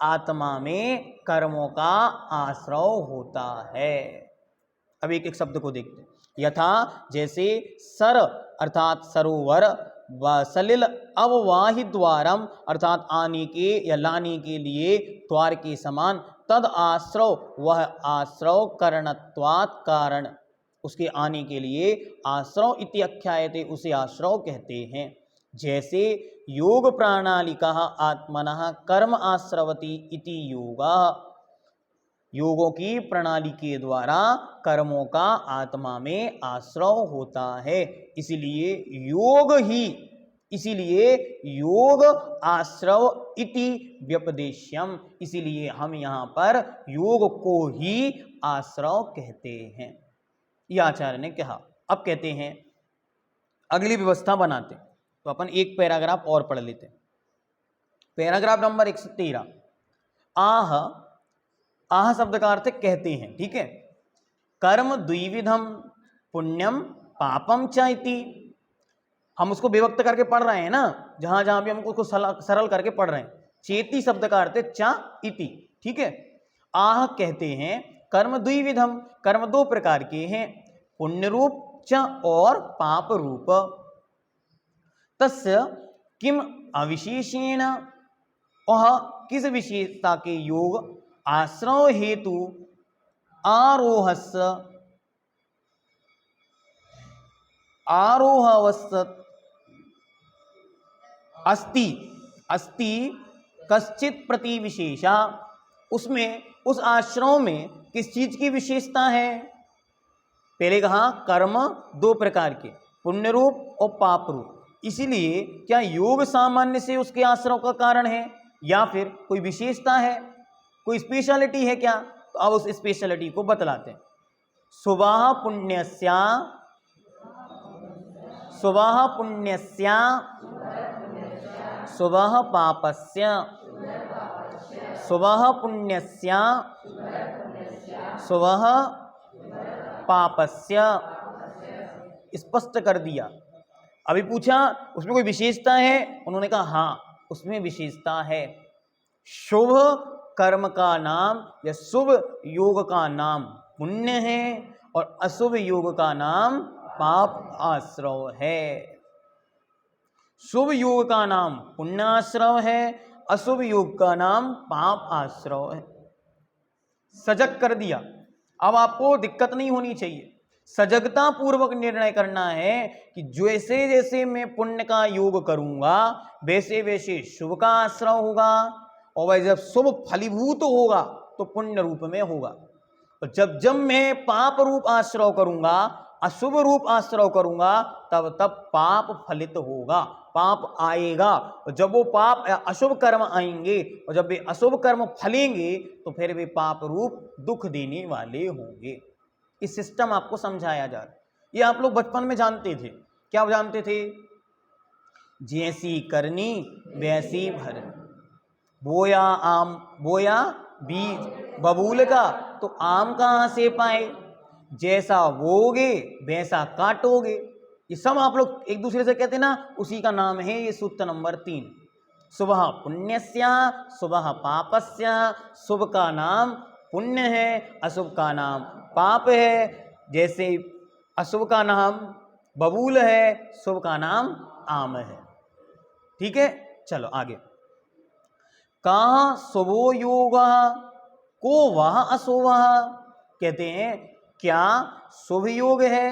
आत्मा में कर्मों का आश्रव होता है। अब एक एक शब्द को देखते हैं। यथा जैसे सर अर्थात सरोवर, व सलिल अववाहि द्वारम अर्थात आने के या लाने के लिए द्वार के समान, तद आश्रव वह आश्रव करणत्वात् कारण, उसके आने के लिए आश्रव इति आख्यायते, उसे आश्रव कहते हैं। जैसे योग प्रणालिका आत्मनः कर्म आश्रवती इति योगा, योगों की प्रणाली के द्वारा कर्मों का आत्मा में आश्रव होता है, इसीलिए योग आश्रव इति व्यपदेश्यम, इसीलिए हम यहाँ पर योग को ही आश्रव कहते हैं, यह आचार्य ने कहा। अब कहते हैं अगली व्यवस्था बनाते, तो अपन एक पैराग्राफ और पढ़ लेते हैं। Paragraph number 113। आह, आह शब्द का अर्थ कहते हैं, ठीक है। कर्म द्विविधम पुण्यम पापम च इति, हम उसको विभक्त करके पढ़ रहे हैं ना, जहां जहां भी हम उसको सरल करके पढ़ रहे हैं। चेति शब्द का अर्थ है च इति, ठीक है। आह कहते हैं कर्म द्विविधम, कर्म 2 प्रकार के हैं, पुण्य रूप च और पाप रूप। तस्य किम अविशेषेण, वह किस विशेषता के योग आश्रव हेतु आरोहवस्त अस्ति कश्चित प्रति विशेषा, उसमें उस आश्रम में किस चीज की विशेषता है? पहले कहा कर्म दो प्रकार के, पुण्य रूप और पाप रूप। इसीलिए क्या योग सामान्य से उसके आश्रम का कारण है या फिर कोई विशेषता है, कोई स्पेशलिटी है क्या? तो अब उस स्पेशलिटी को बतलाते हैं। सुबह पुण्यस्या, सुबह पुण्यस्या, सुबह पापस्य, सुबह पुण्यस्या, सुबह पापस्य। स्पष्ट कर दिया। अभी पूछा उसमें कोई विशेषता है, उन्होंने कहा हाँ उसमें विशेषता है। शुभ कर्म का नाम या शुभ योग का नाम पुण्य है और अशुभ योग का नाम पाप आश्रव है। शुभ योग का नाम पुण्य आश्रव है, अशुभ योग का नाम पाप आश्रव है। सजग कर दिया। अब आपको दिक्कत नहीं होनी चाहिए, सजगता पूर्वक निर्णय करना है कि जैसे जैसे मैं पुण्य का योग करूंगा वैसे वैसे शुभ का आश्रय होगा, और वह जब शुभ फलीभूत होगा तो पुण्य रूप में होगा। और जब जब मैं पाप रूप आश्रय करूंगा, अशुभ रूप आश्रय करूंगा, तब तब पाप फलित होगा, पाप आएगा। और जब वो पाप अशुभ कर्म आएंगे और जब वे अशुभ कर्म फलेंगे तो फिर वे पाप रूप दुख देने वाले होंगे। इस सिस्टम आपको समझाया जा रहा है। ये आप लोग बचपन में जानते थे। क्या जानते थे? जैसी करनी वैसी भरनी। बोया आम, बोया बीज बबूल का तो आम कहाँ से पाए, जैसा बोगे वैसा काटोगे। ये सब आप लोग एक दूसरे से कहते ना, उसी का नाम है ये सूत्र नंबर 3। सुबह पुण्यस्या, सुबह पापस्या। शुभ का नाम पुण्य है, अशुभ का नाम पाप है। जैसे अशुभ का नाम बबूल है, शुभ का नाम आम है। ठीक है, चलो आगे। कहा शुभो योग को वह अशुभ, कहते हैं क्या शुभ योग है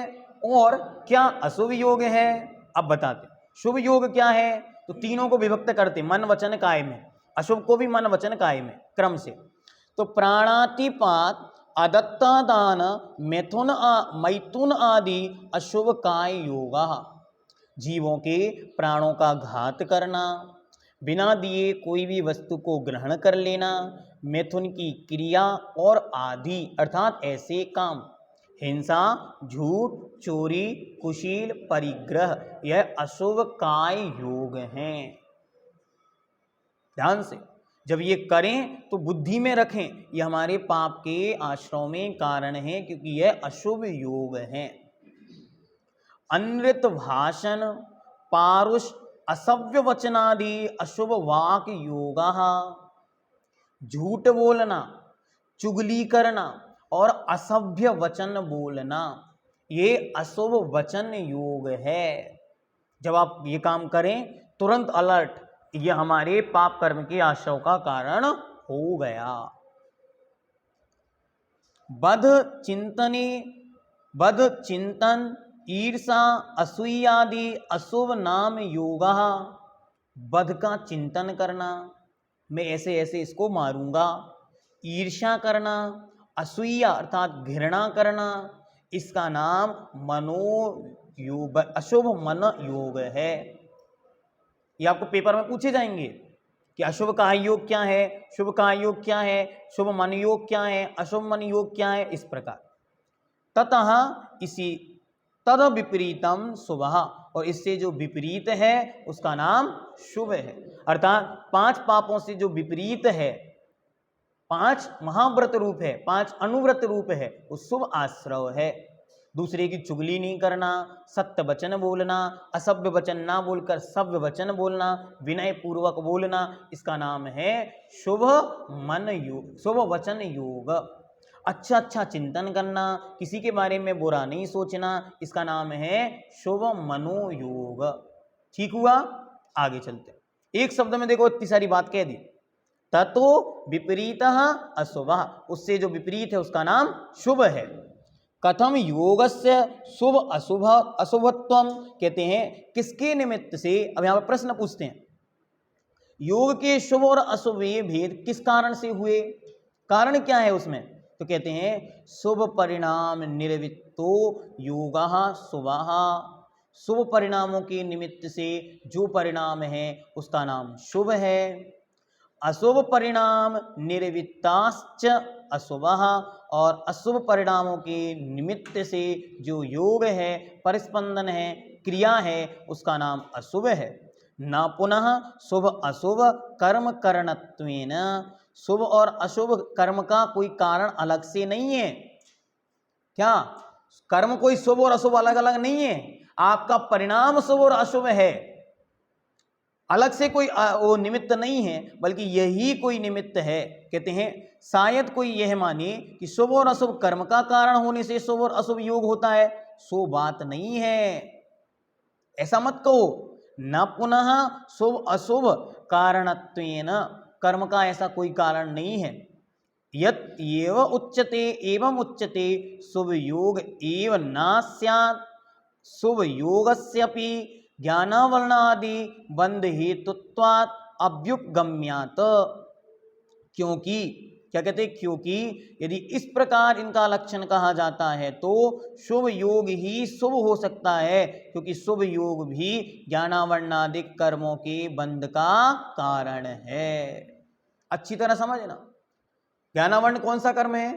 और क्या अशुभ योग है। अब बताते शुभ योग क्या है। तो तीनों को विभक्त करते, मन वचन काय में, अशुभ को भी मन वचन काय में क्रम से। तो प्राणातिपात, अदत्ता दान, मैथुन आदि अशुभ काय योगा। जीवों के प्राणों का घात करना, बिना दिए कोई भी वस्तु को ग्रहण कर लेना, मैथुन की क्रिया और आदि अर्थात ऐसे काम, हिंसा, झूठ, चोरी, कुशील, परिग्रह, यह अशुभ काय योग हैं। ध्यान से जब ये करें तो बुद्धि में रखें, ये हमारे पाप के आश्रय में कारण है, क्योंकि यह अशुभ योग है। अनृत भाषण, पारुष, असभ्य वचनादि अशुभ वाक योगा। झूठ बोलना, चुगली करना और असभ्य वचन बोलना, ये अशुभ वचन योग है। जब आप ये काम करें तुरंत अलर्ट, ये हमारे पाप कर्म के आश्रय का कारण हो गया। बध चिंतने, बध चिंतन, ईर्षा, असूयादि अशुभ नाम योगा। बध का चिंतन करना, मैं ऐसे ऐसे इसको मारूंगा। ईर्ष्या करना, असूया अर्थात घृणा करना, इसका नाम मनोयोग, अशुभ मन योग है। ये आपको पेपर में पूछे जाएंगे कि अशुभ का योग क्या है, शुभ का योग क्या है, शुभ मन योग क्या है, अशुभ मन योग क्या है, इस प्रकार। ततः इसी तद विपरीतम शुभ, और इससे जो विपरीत है उसका नाम शुभ है। अर्थात 5 पापों से जो विपरीत है, 5 महाव्रत रूप है, 5 अनुव्रत रूप है, वो शुभ आश्रय है। दूसरे की चुगली नहीं करना, सत्य वचन बोलना, असभ्य वचन ना बोलकर सभ्य वचन बोलना, विनय पूर्वक बोलना, इसका नाम है शुभ मन योग, शुभ वचन योग। अच्छा अच्छा चिंतन करना, किसी के बारे में बुरा नहीं सोचना, इसका नाम है शुभ मनोयोग। ठीक हुआ, आगे चलते। एक शब्द में देखो इतनी सारी बात कह दी। ततो विपरीत अशुभ, उससे जो विपरीत है उसका नाम शुभ है। कथम योगस्य शुभ अशुभ अशुभत्वम, कहते हैं किसके निमित्त से। अब यहां पर प्रश्न पूछते हैं, योग के शुभ और अशुभ ये भेद किस कारण से हुए, कारण क्या है उसमें? तो कहते हैं शुभ परिणाम निर्वित्तो योगः शुभः, शुभ परिणामों के निमित्त से जो परिणाम है उसका नाम शुभ है। अशुभ परिणाम निर्वित्ताश्च अशुभः, और अशुभ परिणामों के निमित्त से जो योग है, परिस्पंदन है, क्रिया है, उसका नाम अशुभ है। न पुनः शुभ अशुभ कर्म करणत्वेन, शुभ और अशुभ कर्म का कोई कारण अलग से नहीं है। क्या कर्म कोई शुभ और अशुभ अलग अलग नहीं है, आपका परिणाम शुभ और अशुभ है, अलग से कोई वो निमित्त नहीं है, बल्कि यही कोई निमित्त है। कहते हैं शायद कोई यह माने कि शुभ और अशुभ कर्म का कारण होने से शुभ और अशुभ योग होता है, सो बात नहीं है, ऐसा मत कहो। न पुनः शुभ अशुभ कारणत्वेन, कर्म का ऐसा कोई कारण नहीं है। यत एव उच्यते एवं उच्यते शुभ योग एव न स्यात्, शुभ योगस्यपि ज्ञानावरणादि बंध हेतुत्वात् अभ्युपगम्यात्। क्योंकि क्या कहते हैं, क्योंकि यदि इस प्रकार इनका लक्षण कहा जाता है तो शुभ योग ही शुभ हो सकता है, क्योंकि शुभ योग भी ज्ञानावरणादिक कर्मों के बंध का कारण है। अच्छी तरह समझना, ज्ञानावरण कौन सा कर्म है?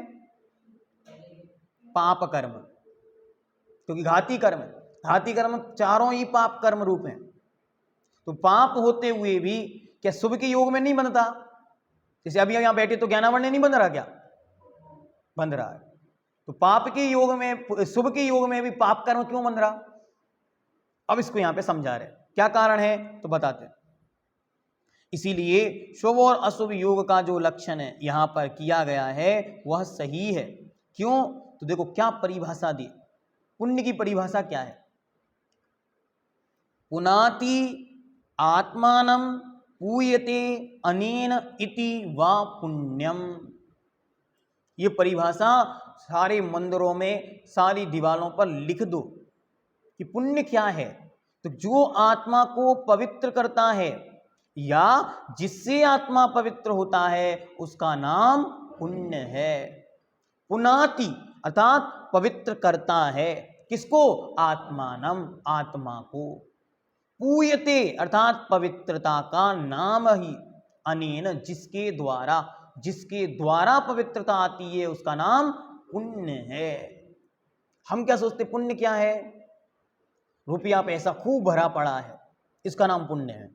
पाप कर्म, क्योंकि घाती कर्म है। घाती कर्म चारों ही पाप कर्म रूप हैं। तो पाप होते हुए भी क्या शुभ के योग में नहीं बनता? जैसे अभी यहां बैठे तो ज्ञानावरण नहीं बन रहा, क्या बन रहा है? तो पाप के योग में, शुभ के योग में भी पाप कर्म क्यों बन रहा? अब इसको यहां पे समझा रहे, क्या कारण है तो बताते हैं। इसीलिए शुभ और अशुभ योग का जो लक्षण है यहां पर किया गया है वह सही है। क्यों? तो देखो क्या परिभाषा दी, पुण्य की परिभाषा क्या है? पुनाति आत्मानं पूयते अनेन इति वा पुण्यम। ये परिभाषा सारे मंदिरों में, सारी दीवारों पर लिख दो कि पुण्य क्या है। तो जो आत्मा को पवित्र करता है या जिससे आत्मा पवित्र होता है उसका नाम पुण्य है। पुनाति अर्थात पवित्र करता है, किसको? आत्मानम, आत्मा को। पूयते अर्थात पवित्रता का नाम ही, अनेन जिसके द्वारा, जिसके द्वारा पवित्रता आती है उसका नाम पुण्य है। हम क्या सोचते पुण्य क्या है? रुपया पैसा खूब भरा पड़ा है, इसका नाम पुण्य है।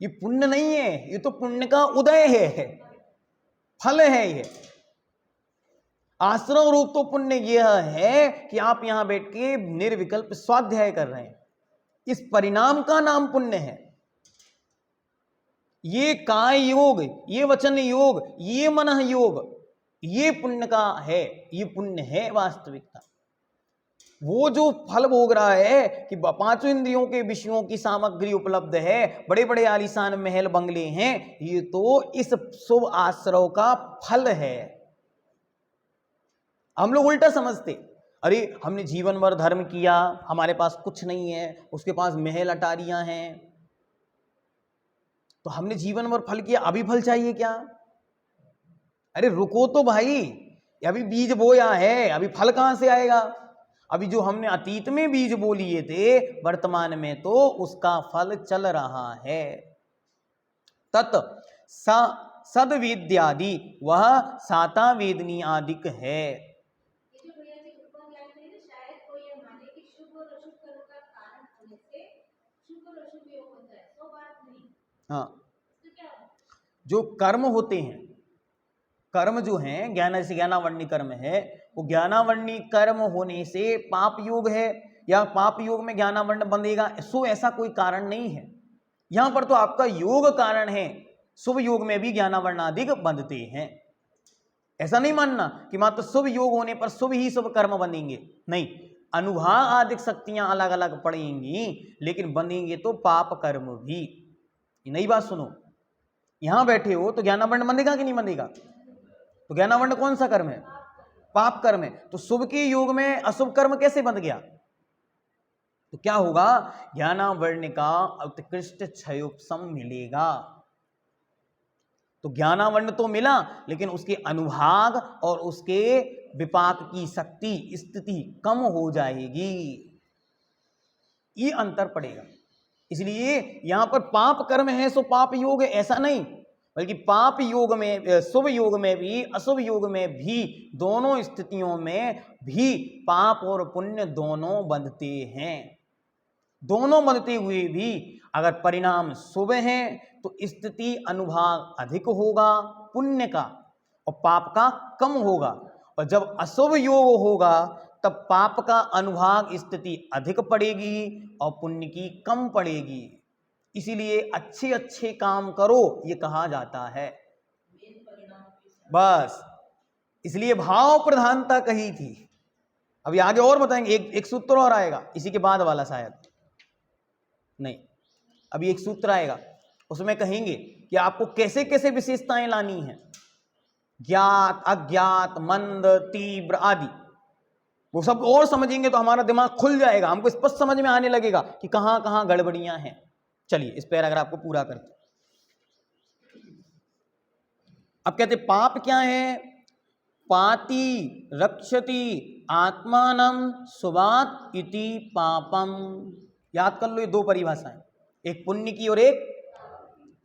ये पुण्य नहीं है, ये तो पुण्य का उदय है, फल है। ये आश्रम रूप तो पुण्य यह है कि आप यहां बैठ के निर्विकल्प स्वाध्याय कर रहे हैं, इस परिणाम का नाम पुण्य है। ये काय योग, ये वचन योग, ये मन योग, ये पुण्य का है, ये पुण्य है वास्तविकता। वो जो फल भोग रहा है कि पांचों इंद्रियों के विषयों की सामग्री उपलब्ध है, बड़े बड़े आलीशान महल बंगले हैं, ये तो इस शुभ आश्रव का फल है। हम लोग उल्टा समझते, अरे हमने जीवन भर धर्म किया, हमारे पास कुछ नहीं है, उसके पास महल अटारियां हैं, तो हमने जीवन भर फल किया, अभी फल चाहिए क्या? अरे रुको तो भाई, अभी बीज बोया है, अभी फल कहां से आएगा? अभी जो हमने अतीत में बीज बो लिए थे, वर्तमान में तो उसका फल चल रहा है। तत् सद्वेद्यादि, वह साता वेदनी आदिक है। हाँ, जो कर्म होते हैं, कर्म जो हैं, ज्ञान से ज्ञानावरणी कर्म है, वो ज्ञानावरणी कर्म होने से पाप योग है या पाप योग में ज्ञानावर्ण बंधेगा, सो ऐसा कोई कारण नहीं है। यहां पर तो आपका योग कारण है, शुभ योग में भी ज्ञानावरणादिक बंधते हैं। ऐसा नहीं मानना कि मात्र शुभ योग होने पर शुभ ही शुभ कर्म बनेंगे, नहीं, अनुभाग आदिक शक्तियां अलग अलग पड़ेंगी, लेकिन बनेंगे तो पाप कर्म भी। ये नई बात सुनो, यहां बैठे हो तो ज्ञानावर्ण बंधेगा कि नहीं बंधेगा? तो ज्ञानावर्ण कौन सा कर्म है? पाप कर्म है। तो शुभ के योग में अशुभ कर्म कैसे बंध गया? तो क्या होगा, ज्ञानावर्ण का उत्कृष्ट क्षयोपम मिलेगा। तो ज्ञानावर्ण तो मिला, लेकिन उसके अनुभाग और उसके विपाक की शक्ति स्थिति कम हो जाएगी, ये अंतर पड़ेगा। इसलिए यहां पर पाप कर्म है सो पाप योग, ऐसा नहीं, बल्कि पाप योग में, शुभ योग में भी अशुभ योग में भी, दोनों स्थितियों में भी पाप और पुण्य दोनों बंधते हैं। दोनों बंधते हुए भी अगर परिणाम शुभ है तो स्थिति अनुभाग अधिक होगा पुण्य का, और पाप का कम होगा। और जब अशुभ योग होगा तब पाप का अनुभाग स्थिति अधिक पड़ेगी और पुण्य की कम पड़ेगी। इसीलिए अच्छे अच्छे काम करो ये कहा जाता है। बस इसलिए भाव प्रधानता कही थी। अभी आगे और बताएंगे, एक सूत्र और आएगा इसी के बाद वाला, शायद नहीं, अभी एक सूत्र आएगा उसमें कहेंगे कि आपको कैसे कैसे विशेषताएं लानी है, ज्ञात अज्ञात मंद तीव्र आदि, वो सब और समझेंगे तो हमारा दिमाग खुल जाएगा, हमको स्पष्ट समझ में आने लगेगा कि कहां कहां गड़बड़ियां हैं। चलिए इस पैराग्राफ को पूरा करते। अब कहते पाप क्या है, पाति रक्षति आत्मानं सुवात इति पापम। याद कर लो ये दो परिभाषाएं, एक पुण्य की और एक,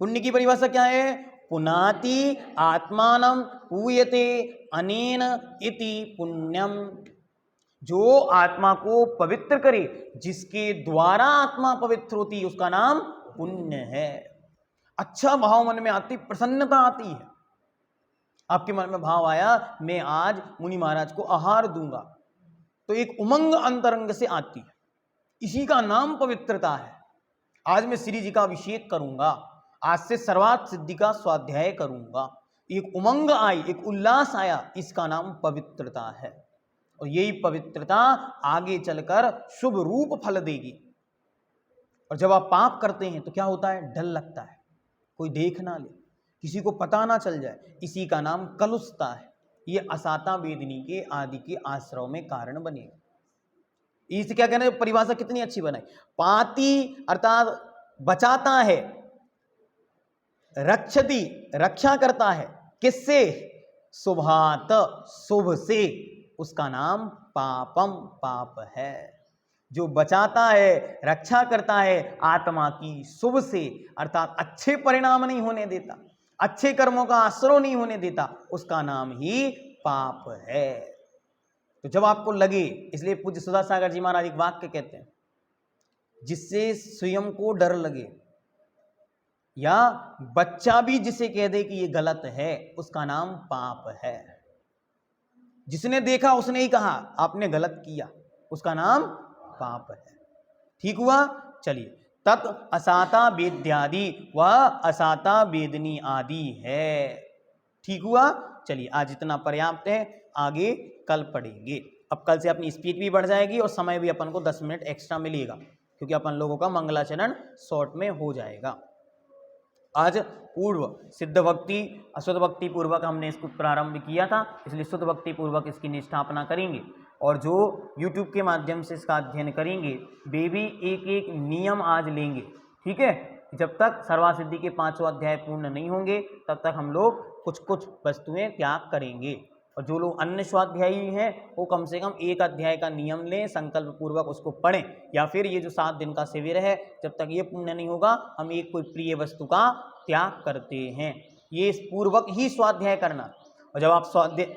पुण्य की परिभाषा क्या है, पुनाति आत्मानं पूयते अनेन इति पुण्यम। जो आत्मा को पवित्र करे, जिसके द्वारा आत्मा पवित्र होती है, उसका नाम पुण्य है। अच्छा भाव मन में आती, प्रसन्नता आती है, आपके मन में भाव आया मैं आज मुनि महाराज को आहार दूंगा, तो एक उमंग अंतरंग से आती है, इसी का नाम पवित्रता है। आज मैं श्री जी का अभिषेक करूंगा, आज से सर्वार्थ सिद्धि का स्वाध्याय करूंगा, एक उमंग आई, एक उल्लास आया, इसका नाम पवित्रता है। और यही पवित्रता आगे चलकर शुभ रूप फल देगी। और जब आप पाप करते हैं तो क्या होता है, डर लगता है, कोई देख ना ले, किसी को पता ना चल जाए, इसी का नाम कलुषता है। ये असाता वेदनी के आदि के आश्रव में कारण बनेगा। इसे क्या कहना है, परिभाषा कितनी अच्छी बनाई, पाति अर्थात बचाता है, रक्षति रक्षा करता है, किससे, शुभात शुभ से, उसका नाम पापम पाप है। जो बचाता है, रक्षा करता है आत्मा की शुभ से, अर्थात अच्छे परिणाम नहीं होने देता, अच्छे कर्मों का आश्रय नहीं होने देता, उसका नाम ही पाप है। तो जब आपको लगे, इसलिए पूज्य सुधा सागर जी महाराज एक वाक्य कहते हैं, जिससे स्वयं को डर लगे या बच्चा भी जिसे कह दे कि ये गलत है, उसका नाम पाप है। जिसने देखा उसने ही कहा आपने गलत किया, उसका नाम पाप है। ठीक हुआ। चलिए, तत् असाता वेद्यादि, वह असाता वेदनी आदि है। ठीक हुआ। चलिए आज इतना पर्याप्त है, आगे कल पढ़ेंगे। अब कल से अपनी स्पीड भी बढ़ जाएगी और समय भी अपन को 10 मिनट एक्स्ट्रा मिलेगा, क्योंकि अपन लोगों का मंगलाचरण शॉर्ट में हो जाएगा। आज पूर्व सिद्ध भक्ति अशुद्ध भक्ति पूर्वक हमने इसको प्रारंभ किया था, इसलिए शुद्ध भक्ति पूर्वक इसकी निष्ठापना करेंगे। और जो YouTube के माध्यम से इसका अध्ययन करेंगे वे भी एक एक नियम आज लेंगे। ठीक है, जब तक सर्वासिद्धि के 5 अध्याय पूर्ण नहीं होंगे तब तक हम लोग कुछ कुछ वस्तुएं त्याग करेंगे। और जो लोग अन्य स्वाध्यायी हैं वो कम से कम एक अध्याय का नियम लें, संकल्प पूर्वक उसको पढ़ें, या फिर ये जो 7 दिन का शिविर है जब तक ये पूर्ण नहीं होगा हम एक कोई प्रिय वस्तु का त्याग करते हैं। ये पूर्वक ही स्वाध्याय करना। और जब आप स्वाध्याय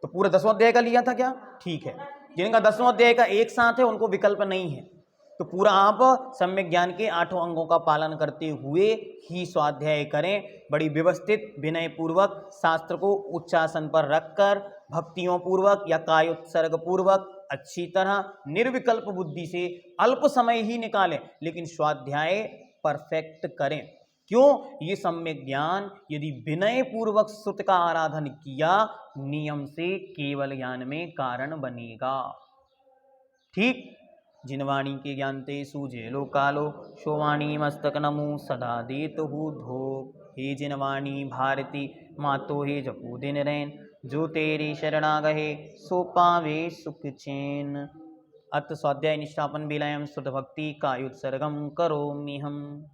तो पूरा 10वां अध्याय का लिया था क्या, ठीक है। जिनका 10वां अध्याय का एक साथ है उनको विकल्प नहीं है, तो पूरा आप सम्यक ज्ञान के 8 अंगों का पालन करते हुए ही स्वाध्याय करें। बड़ी व्यवस्थित विनय पूर्वक शास्त्र को उच्चासन पर रखकर भक्तियों पूर्वक या कायोत्सर्ग पूर्वक अच्छी तरह निर्विकल्प बुद्धि से अल्प समय ही निकालें, लेकिन स्वाध्याय परफेक्ट करें। क्यों, ये सम्यक ज्ञान यदि विनय पूर्वक श्रुत का आराधन किया नियम से केवल ज्ञान में कारण बनेगा। ठीक। जिनवाणी के ज्ञानते सूझे लो कालो, शोवाणी मस्तक नमो सदा देत हु धो। हे जिनवाणी भारती मातो हे जपू दिन रैन, जो तेरी शरणा गहे सो पावे सुख चैन। अथ स्वाध्याय निष्ठापन विलयम शुद्ध भक्ति का युत्सर्गम करोमि हम।